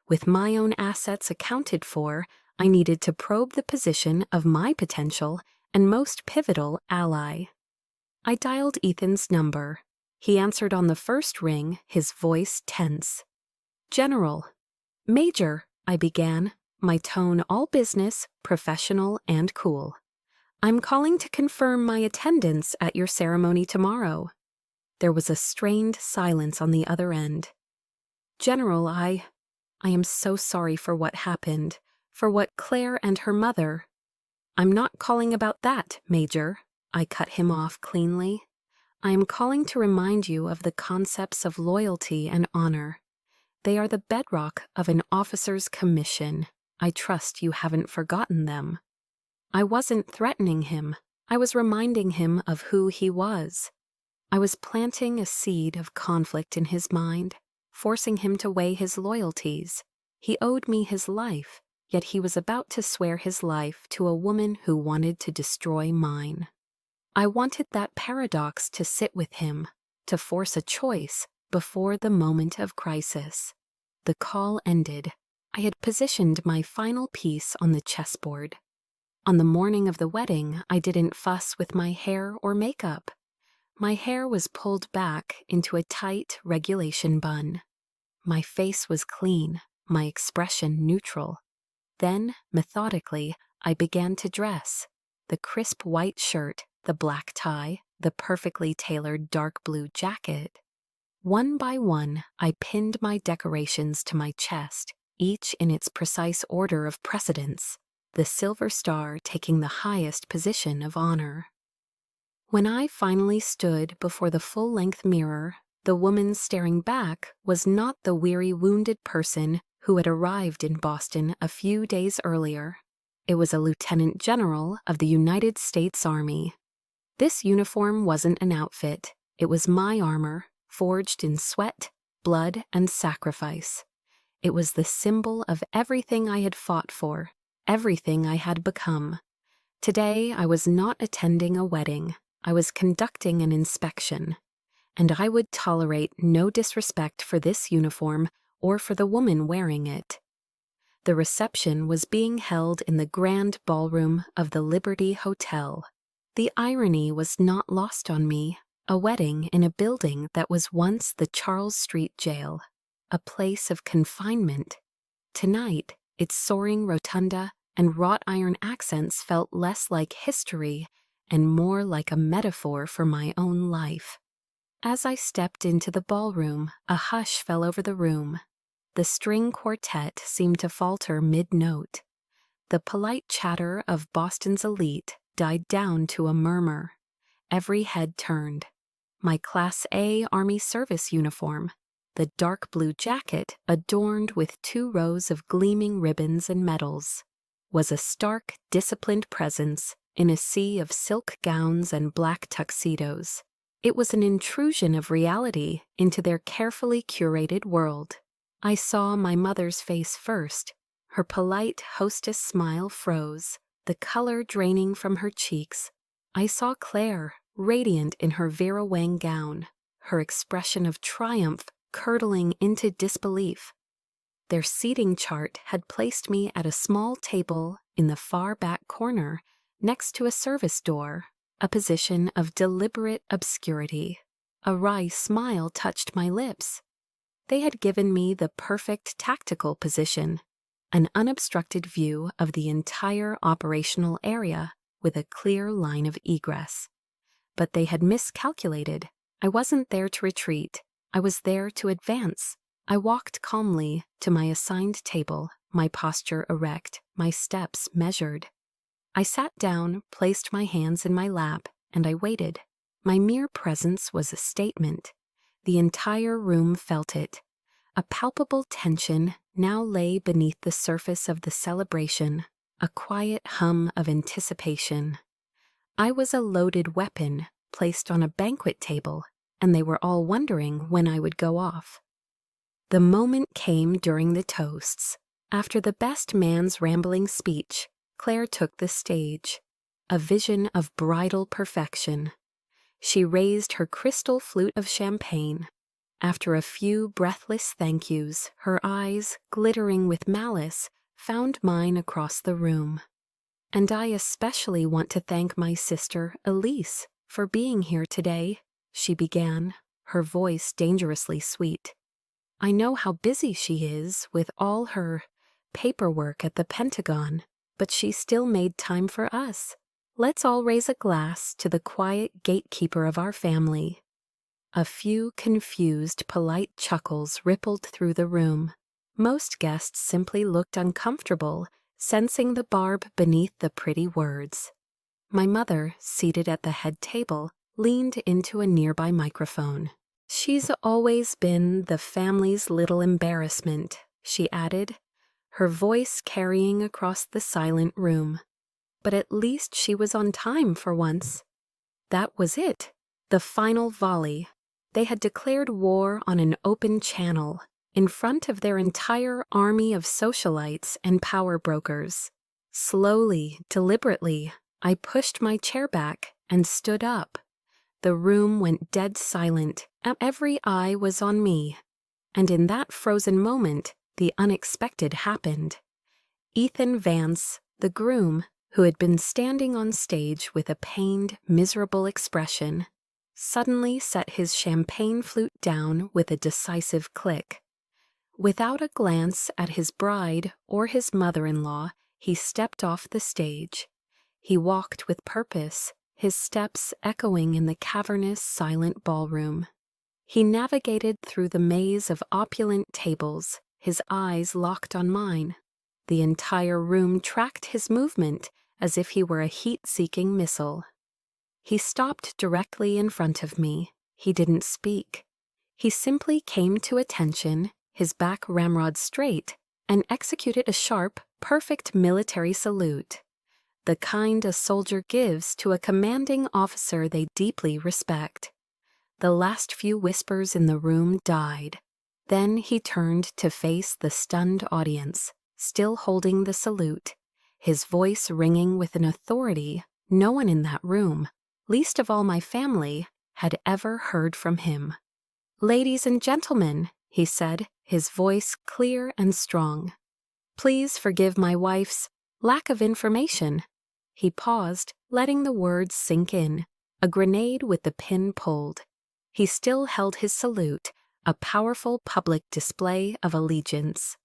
Speaker 1: With my own assets accounted for, I needed to probe the position of my potential and most pivotal ally. I dialed Ethan's number. He answered on the first ring, his voice tense. "General." "Major," I began, my tone all business, professional, and cool. I'm calling to confirm my attendance at your ceremony tomorrow. There was a strained silence on the other end. General, I am so sorry for what happened, for what Claire and her mother. I'm not calling about that, Major. I cut him off cleanly. I am calling to remind you of the concepts of loyalty and honor. They are the bedrock of an officer's commission. I trust you haven't forgotten them. I wasn't threatening him. I was reminding him of who he was. I was planting a seed of conflict in his mind, forcing him to weigh his loyalties. He owed me his life, yet he was about to swear his life to a woman who wanted to destroy mine. I wanted that paradox to sit with him, to force a choice before the moment of crisis. The call ended. I had positioned my final piece on the chessboard. On the morning of the wedding, I didn't fuss with my hair or makeup. My hair was pulled back into a tight regulation bun. My face was clean, my expression neutral. Then, methodically, I began to dress. The crisp white shirt, the black tie, the perfectly tailored dark blue jacket. One by one, I pinned my decorations to my chest, each in its precise order of precedence, the silver star taking the highest position of honor. When I finally stood before the full-length mirror, the woman staring back was not the weary, wounded person who had arrived in Boston a few days earlier. It was a lieutenant general of the United States Army. This uniform wasn't an outfit. It was my armor, forged in sweat, blood, and sacrifice. It was the symbol of everything I had fought for, everything I had become. Today, I was not attending a wedding. I was conducting an inspection, and I would tolerate no disrespect for this uniform or for the woman wearing it. The reception was being held in the grand ballroom of the Liberty Hotel. The irony was not lost on me. A wedding in a building that was once the Charles Street Jail, a place of confinement. Tonight, its soaring rotunda and wrought iron accents felt less like history and more like a metaphor for my own life. As I stepped into the ballroom, a hush fell over the room. The string quartet seemed to falter mid-note. The polite chatter of Boston's elite died down to a murmur. Every head turned. My Class A Army service uniform, the dark blue jacket adorned with 2 rows of gleaming ribbons and medals, was a stark, disciplined presence in a sea of silk gowns and black tuxedos. It was an intrusion of reality into their carefully curated world. I saw my mother's face first. Her polite hostess smile froze, the color draining from her cheeks. I saw Claire, radiant in her Vera Wang gown, her expression of triumph curdling into disbelief. Their seating chart had placed me at a small table in the far back corner, next to a service door, a position of deliberate obscurity. A wry smile touched my lips. They had given me the perfect tactical position, an unobstructed view of the entire operational area with a clear line of egress. But they had miscalculated. I wasn't there to retreat. I was there to advance. I walked calmly to my assigned table, my posture erect, my steps measured. I sat down, placed my hands in my lap, and I waited. My mere presence was a statement. The entire room felt it. A palpable tension now lay beneath the surface of the celebration, a quiet hum of anticipation. I was a loaded weapon placed on a banquet table, and they were all wondering when I would go off. The moment came during the toasts. After the best man's rambling speech, Claire took the stage, a vision of bridal perfection. She raised her crystal flute of champagne. After a few breathless thank yous, her eyes, glittering with malice, found mine across the room. And I especially want to thank my sister, Elise, for being here today, she began, her voice dangerously sweet. I know how busy she is with all her paperwork at the Pentagon, but she still made time for us. Let's all raise a glass to the quiet gatekeeper of our family." A few confused, polite chuckles rippled through the room. Most guests simply looked uncomfortable, sensing the barb beneath the pretty words. My mother, seated at the head table, leaned into a nearby microphone. "She's always been the family's little embarrassment," she added, her voice carrying across the silent room. But at least she was on time for once. That was it, the final volley. They had declared war on an open channel, in front of their entire army of socialites and power brokers. Slowly, deliberately, I pushed my chair back and stood up. The room went dead silent. Every eye was on me. And in that frozen moment, the unexpected happened. Ethan Vance, the groom, who had been standing on stage with a pained, miserable expression, suddenly set his champagne flute down with a decisive click. Without a glance at his bride or his mother-in-law, he stepped off the stage. He walked with purpose, his steps echoing in the cavernous, silent ballroom. He navigated through the maze of opulent tables, his eyes locked on mine. The entire room tracked his movement as if he were a heat-seeking missile. He stopped directly in front of me. He didn't speak. He simply came to attention, his back ramrod straight, and executed a sharp, perfect military salute. The kind a soldier gives to a commanding officer they deeply respect. The last few whispers in the room died. Then he turned to face the stunned audience, still holding the salute, his voice ringing with an authority no one in that room, least of all my family, had ever heard from him. "Ladies and gentlemen," he said, his voice clear and strong, "please forgive my wife's lack of information." He paused, letting the words sink in, a grenade with the pin pulled. He still held his salute, a powerful public display of allegiance.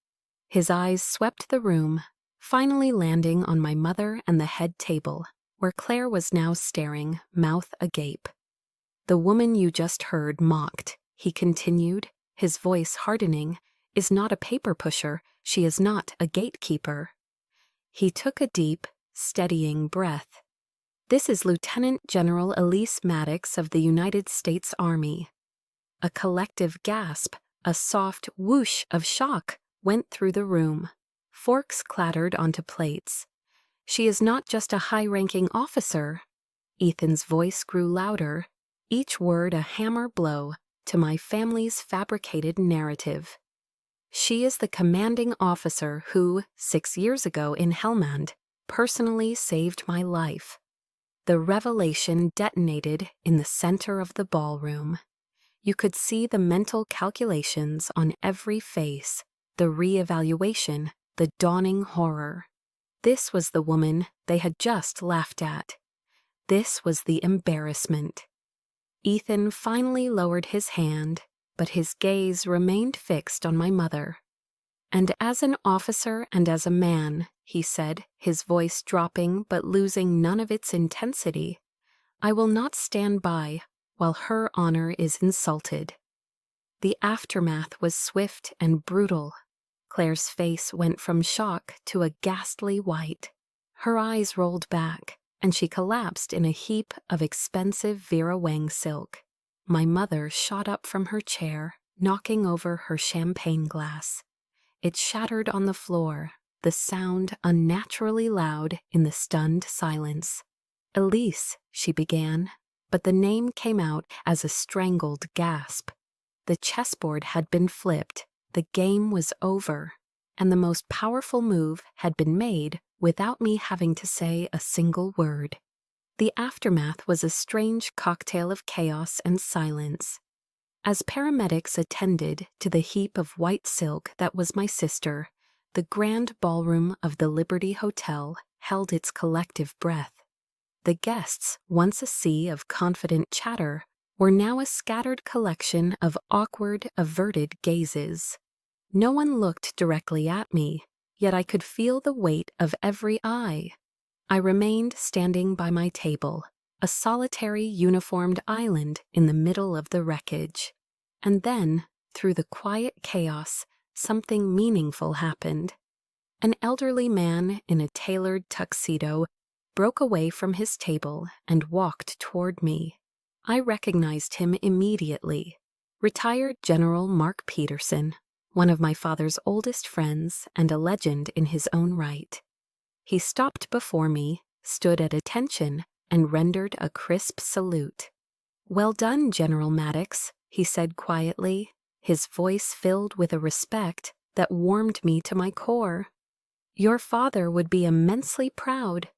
Speaker 1: His eyes swept the room, finally landing on my mother and the head table, where Claire was now staring, mouth agape. "The woman you just heard mocked," he continued, his voice hardening, "is not a paper pusher. She is not a gatekeeper." He took a deep, steadying breath. "This is Lieutenant General Elise Maddox of the United States Army." A collective gasp, a soft whoosh of shock went through the room. Forks clattered onto plates. "She is not just a high-ranking officer." Ethan's voice grew louder, each word a hammer blow to my family's fabricated narrative. "She is the commanding officer who, 6 years ago in Helmand, personally saved my life." The revelation detonated in the center of the ballroom. You could see the mental calculations on every face, the re-evaluation, the dawning horror. This was the woman they had just laughed at. This was the embarrassment. Ethan finally lowered his hand, but his gaze remained fixed on my mother. "And as an officer and as a man," he said, his voice dropping but losing none of its intensity, "I will not stand by while her honor is insulted." The aftermath was swift and brutal. Claire's face went from shock to a ghastly white. Her eyes rolled back, and she collapsed in a heap of expensive Vera Wang silk. My mother shot up from her chair, knocking over her champagne glass. It shattered on the floor, the sound unnaturally loud in the stunned silence. "Elise," she began, but the name came out as a strangled gasp. The chessboard had been flipped, the game was over, and the most powerful move had been made without me having to say a single word. The aftermath was a strange cocktail of chaos and silence. As paramedics attended to the heap of white silk that was my sister, the grand ballroom of the Liberty Hotel held its collective breath. The guests, once a sea of confident chatter, were now a scattered collection of awkward, averted gazes. No one looked directly at me, yet I could feel the weight of every eye. I remained standing by my table, a solitary uniformed island in the middle of the wreckage. And then, through the quiet chaos, something meaningful happened. An elderly man in a tailored tuxedo broke away from his table and walked toward me. I recognized him immediately. Retired General Mark Peterson, one of my father's oldest friends and a legend in his own right. He stopped before me, stood at attention, and rendered a crisp salute. "Well done, General Maddox," he said quietly, his voice filled with a respect that warmed me to my core. "Your father would be immensely proud."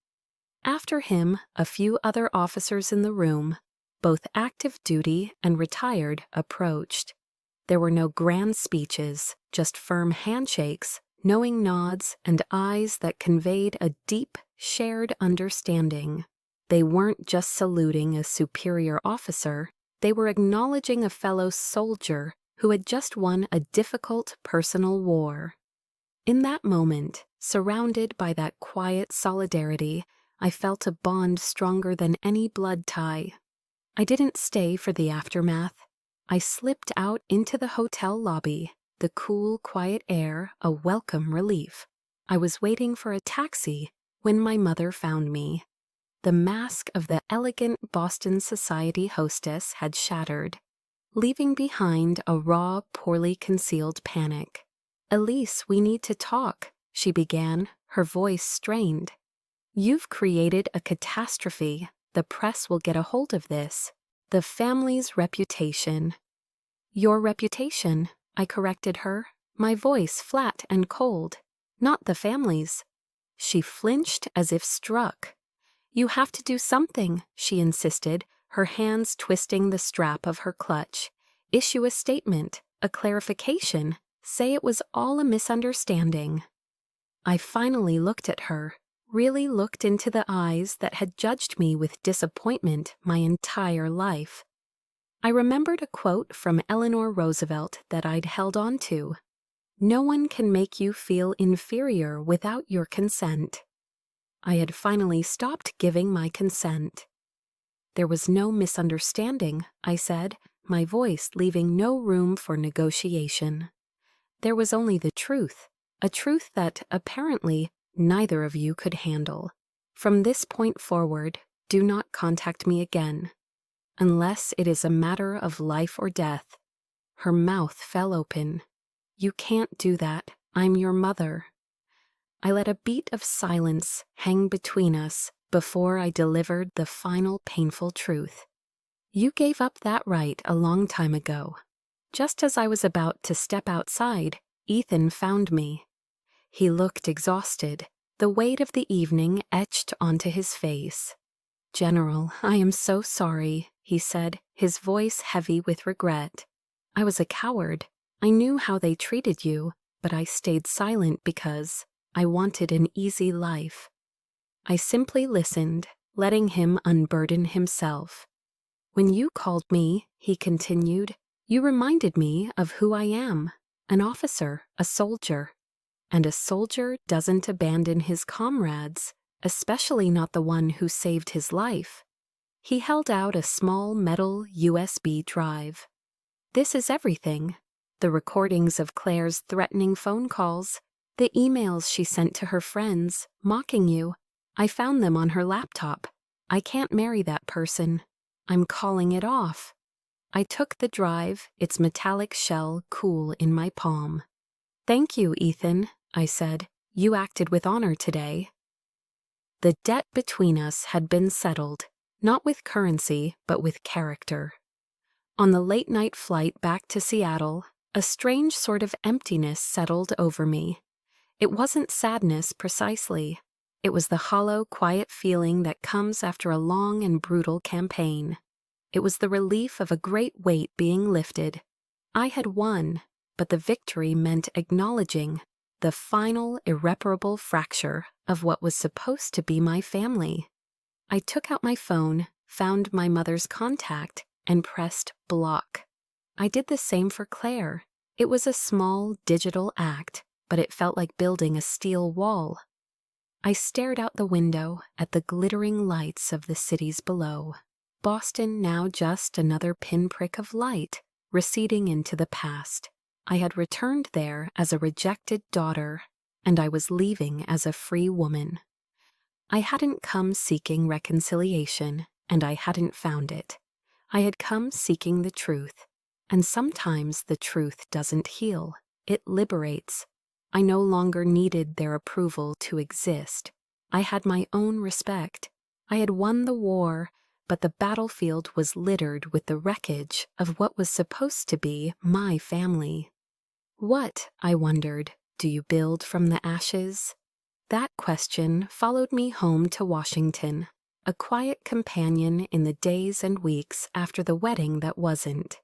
Speaker 1: After him, a few other officers in the room, both active duty and retired, approached. There were no grand speeches, just firm handshakes, knowing nods, and eyes that conveyed a deep, shared understanding. They weren't just saluting a superior officer, they were acknowledging a fellow soldier who had just won a difficult personal war. In that moment, surrounded by that quiet solidarity, I felt a bond stronger than any blood tie. I didn't stay for the aftermath. I slipped out into the hotel lobby, the cool, quiet air a welcome relief. I was waiting for a taxi when my mother found me. The mask of the elegant Boston society hostess had shattered, leaving behind a raw, poorly concealed panic. "Elise, we need to talk," she began, her voice strained. "You've created a catastrophe. The press will get a hold of this. The family's reputation." "Your reputation," I corrected her, my voice flat and cold. "Not the family's." She flinched as if struck. "You have to do something," she insisted, her hands twisting the strap of her clutch. "Issue a statement, a clarification, say it was all a misunderstanding." I finally looked at her, really looked into the eyes that had judged me with disappointment my entire life. I remembered a quote from Eleanor Roosevelt that I'd held on to. "No one can make you feel inferior without your consent." I had finally stopped giving my consent. "There was no misunderstanding," I said, my voice leaving no room for negotiation. "There was only the truth, a truth that, apparently, neither of you could handle. From this point forward, do not contact me again. Unless it is a matter of life or death." Her mouth fell open. "You can't do that. I'm your mother." I let a beat of silence hang between us before I delivered the final painful truth. "You gave up that right a long time ago." Just as I was about to step outside, Ethan found me. He looked exhausted, the weight of the evening etched onto his face. "General, I am so sorry," he said, his voice heavy with regret. "I was a coward. I knew how they treated you, but I stayed silent because I wanted an easy life." I simply listened, letting him unburden himself. "When you called me," he continued, "you reminded me of who I am, an officer, a soldier. And a soldier doesn't abandon his comrades, especially not the one who saved his life." He held out a small metal USB drive. "This is everything. The recordings of Claire's threatening phone calls, the emails she sent to her friends, mocking you. I found them on her laptop. I can't marry that person. I'm calling it off." I took the drive, its metallic shell cool in my palm. "Thank you, Ethan," I said. "You acted with honor today." The debt between us had been settled, not with currency, but with character. On the late-night flight back to Seattle, a strange sort of emptiness settled over me. It wasn't sadness precisely. It was the hollow, quiet feeling that comes after a long and brutal campaign. It was the relief of a great weight being lifted. I had won, but the victory meant acknowledging the final, irreparable fracture of what was supposed to be my family. I took out my phone, found my mother's contact, and pressed block. I did the same for Claire. It was a small, digital act, but it felt like building a steel wall. I stared out the window at the glittering lights of the cities below. Boston now just another pinprick of light, receding into the past. I had returned there as a rejected daughter, and I was leaving as a free woman. I hadn't come seeking reconciliation, and I hadn't found it. I had come seeking the truth, and sometimes the truth doesn't heal, it liberates. I no longer needed their approval to exist. I had my own respect. I had won the war, but the battlefield was littered with the wreckage of what was supposed to be my family. What, I wondered, do you build from the ashes? That question followed me home to Washington, a quiet companion in the days and weeks after the wedding that wasn't.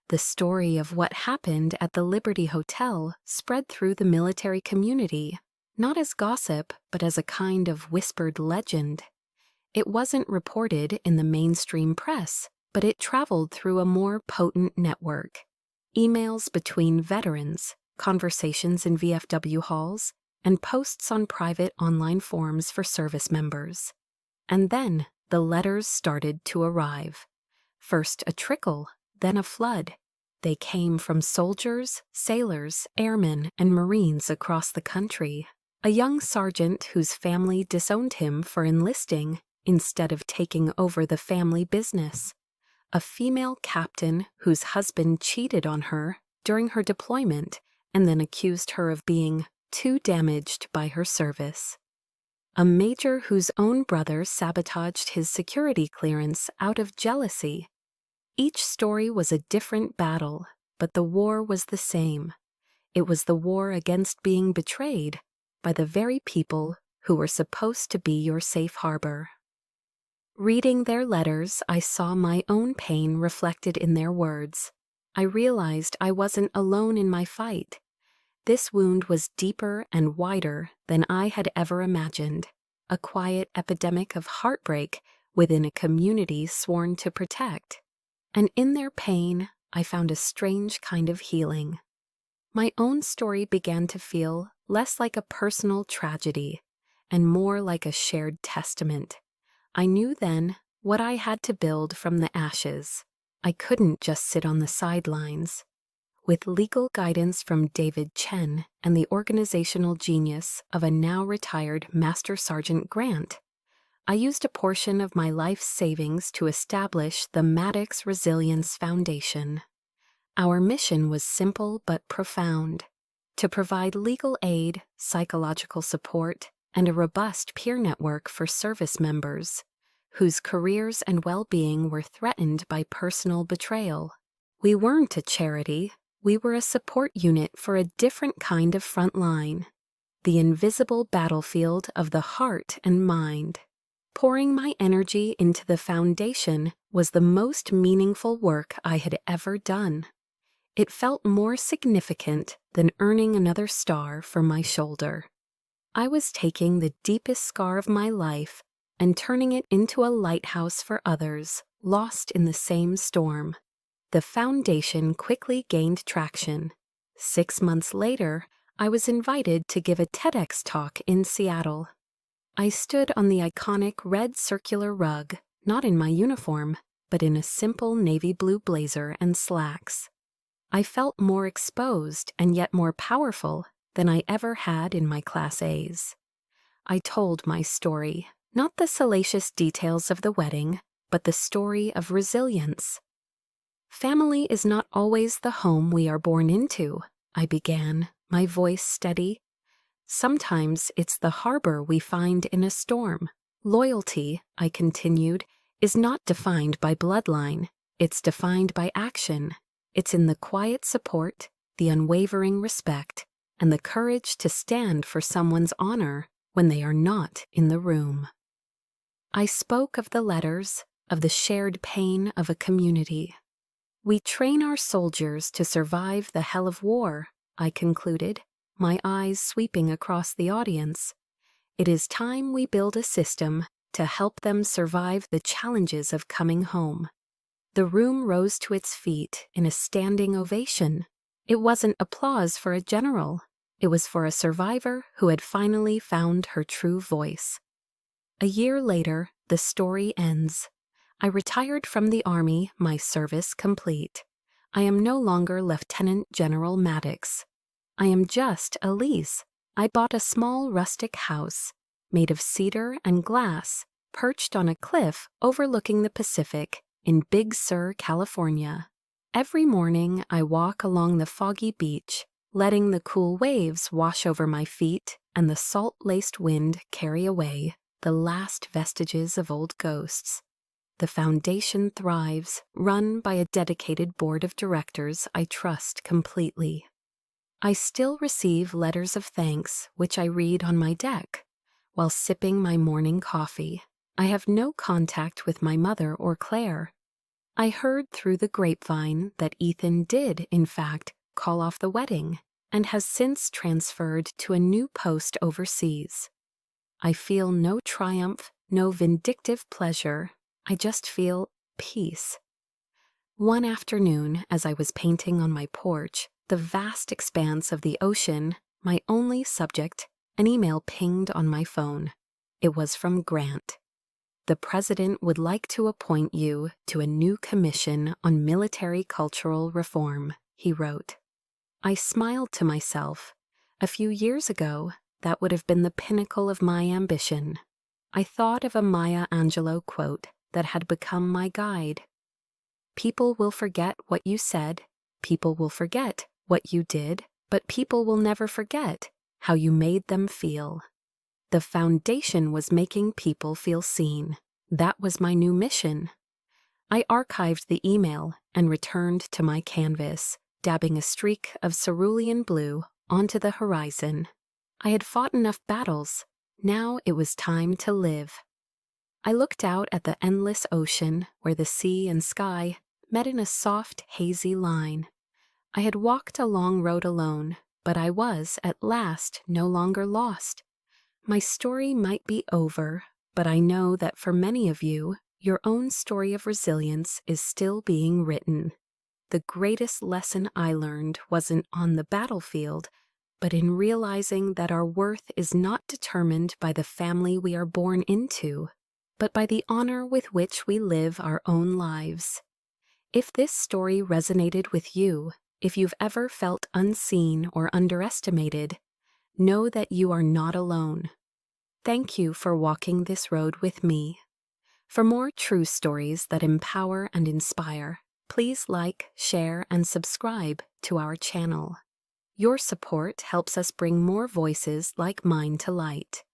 Speaker 1: The story of what happened at the Liberty Hotel spread through the military community, not as gossip, but as a kind of whispered legend. It wasn't reported in the mainstream press, but it traveled through a more potent network. Emails between veterans, conversations in VFW halls, and posts on private online forums for service members. And then the letters started to arrive. First a trickle, then a flood. They came from soldiers, sailors, airmen, and Marines across the country. A young sergeant whose family disowned him for enlisting instead of taking over the family business. A female captain whose husband cheated on her during her deployment and then accused her of being too damaged by her service. A major whose own brother sabotaged his security clearance out of jealousy. Each story was a different battle, but the war was the same. It was the war against being betrayed by the very people who were supposed to be your safe harbor. Reading their letters, I saw my own pain reflected in their words. I realized I wasn't alone in my fight. This wound was deeper and wider than I had ever imagined, a quiet epidemic of heartbreak within a community sworn to protect. And in their pain, I found a strange kind of healing. My own story began to feel less like a personal tragedy and more like a shared testament. I knew then what I had to build from the ashes. I couldn't just sit on the sidelines. With legal guidance from David Chen and the organizational genius of a now retired Master Sergeant Grant, I used a portion of my life savings to establish the Maddox Resilience Foundation. Our mission was simple but profound: to provide legal aid, psychological support, and a robust peer network for service members whose careers and well-being were threatened by personal betrayal. We weren't a charity. We were a support unit for a different kind of front line, the invisible battlefield of the heart and mind. Pouring my energy into the foundation was the most meaningful work I had ever done. It felt more significant than earning another star for my shoulder. I was taking the deepest scar of my life and turning it into a lighthouse for others lost in the same storm. The foundation quickly gained traction. 6 months later, I was invited to give a TEDx talk in Seattle. I stood on the iconic red circular rug, not in my uniform, but in a simple navy blue blazer and slacks. I felt more exposed and yet more powerful than I ever had in my Class A's. I told my story, not the salacious details of the wedding, but the story of resilience. Family is not always the home we are born into, I began, my voice steady. Sometimes it's the harbor we find in a storm. Loyalty, I continued, is not defined by bloodline. It's defined by action. It's in the quiet support, the unwavering respect, and the courage to stand for someone's honor when they are not in the room. I spoke of the letters, of the shared pain of a community. We train our soldiers to survive the hell of war, I concluded, my eyes sweeping across the audience. It is time we build a system to help them survive the challenges of coming home. The room rose to its feet in a standing ovation. It wasn't applause for a general. It was for a survivor who had finally found her true voice. A year later, the story ends. I retired from the Army, my service complete. I am no longer Lieutenant General Maddox. I am just Elise. I bought a small rustic house, made of cedar and glass, perched on a cliff overlooking the Pacific in Big Sur, California. Every morning I walk along the foggy beach, letting the cool waves wash over my feet and the salt-laced wind carry away the last vestiges of old ghosts. The foundation thrives, run by a dedicated board of directors I trust completely. I still receive letters of thanks, which I read on my deck, while sipping my morning coffee. I have no contact with my mother or Claire. I heard through the grapevine that Ethan did, in fact, call off the wedding, and has since transferred to a new post overseas. I feel no triumph, no vindictive pleasure. I just feel peace. One afternoon, as I was painting on my porch, the vast expanse of the ocean, my only subject, an email pinged on my phone. It was from Grant. The president would like to appoint you to a new commission on military cultural reform, he wrote. I smiled to myself. A few years ago, that would have been the pinnacle of my ambition. I thought of a Maya Angelou quote that had become my guide. People will forget what you said, people will forget what you did, but people will never forget how you made them feel. The foundation was making people feel seen. That was my new mission. I archived the email and returned to my canvas, dabbing a streak of cerulean blue onto the horizon. I had fought enough battles. Now it was time to live. I looked out at the endless ocean where the sea and sky met in a soft, hazy line. I had walked a long road alone, but I was, at last, no longer lost. My story might be over, but I know that for many of you, your own story of resilience is still being written. The greatest lesson I learned wasn't on the battlefield, but in realizing that our worth is not determined by the family we are born into, but by the honor with which we live our own lives. If this story resonated with you, if you've ever felt unseen or underestimated, know that you are not alone. Thank you for walking this road with me. For more true stories that empower and inspire, please like, share, and subscribe to our channel. Your support helps us bring more voices like mine to light.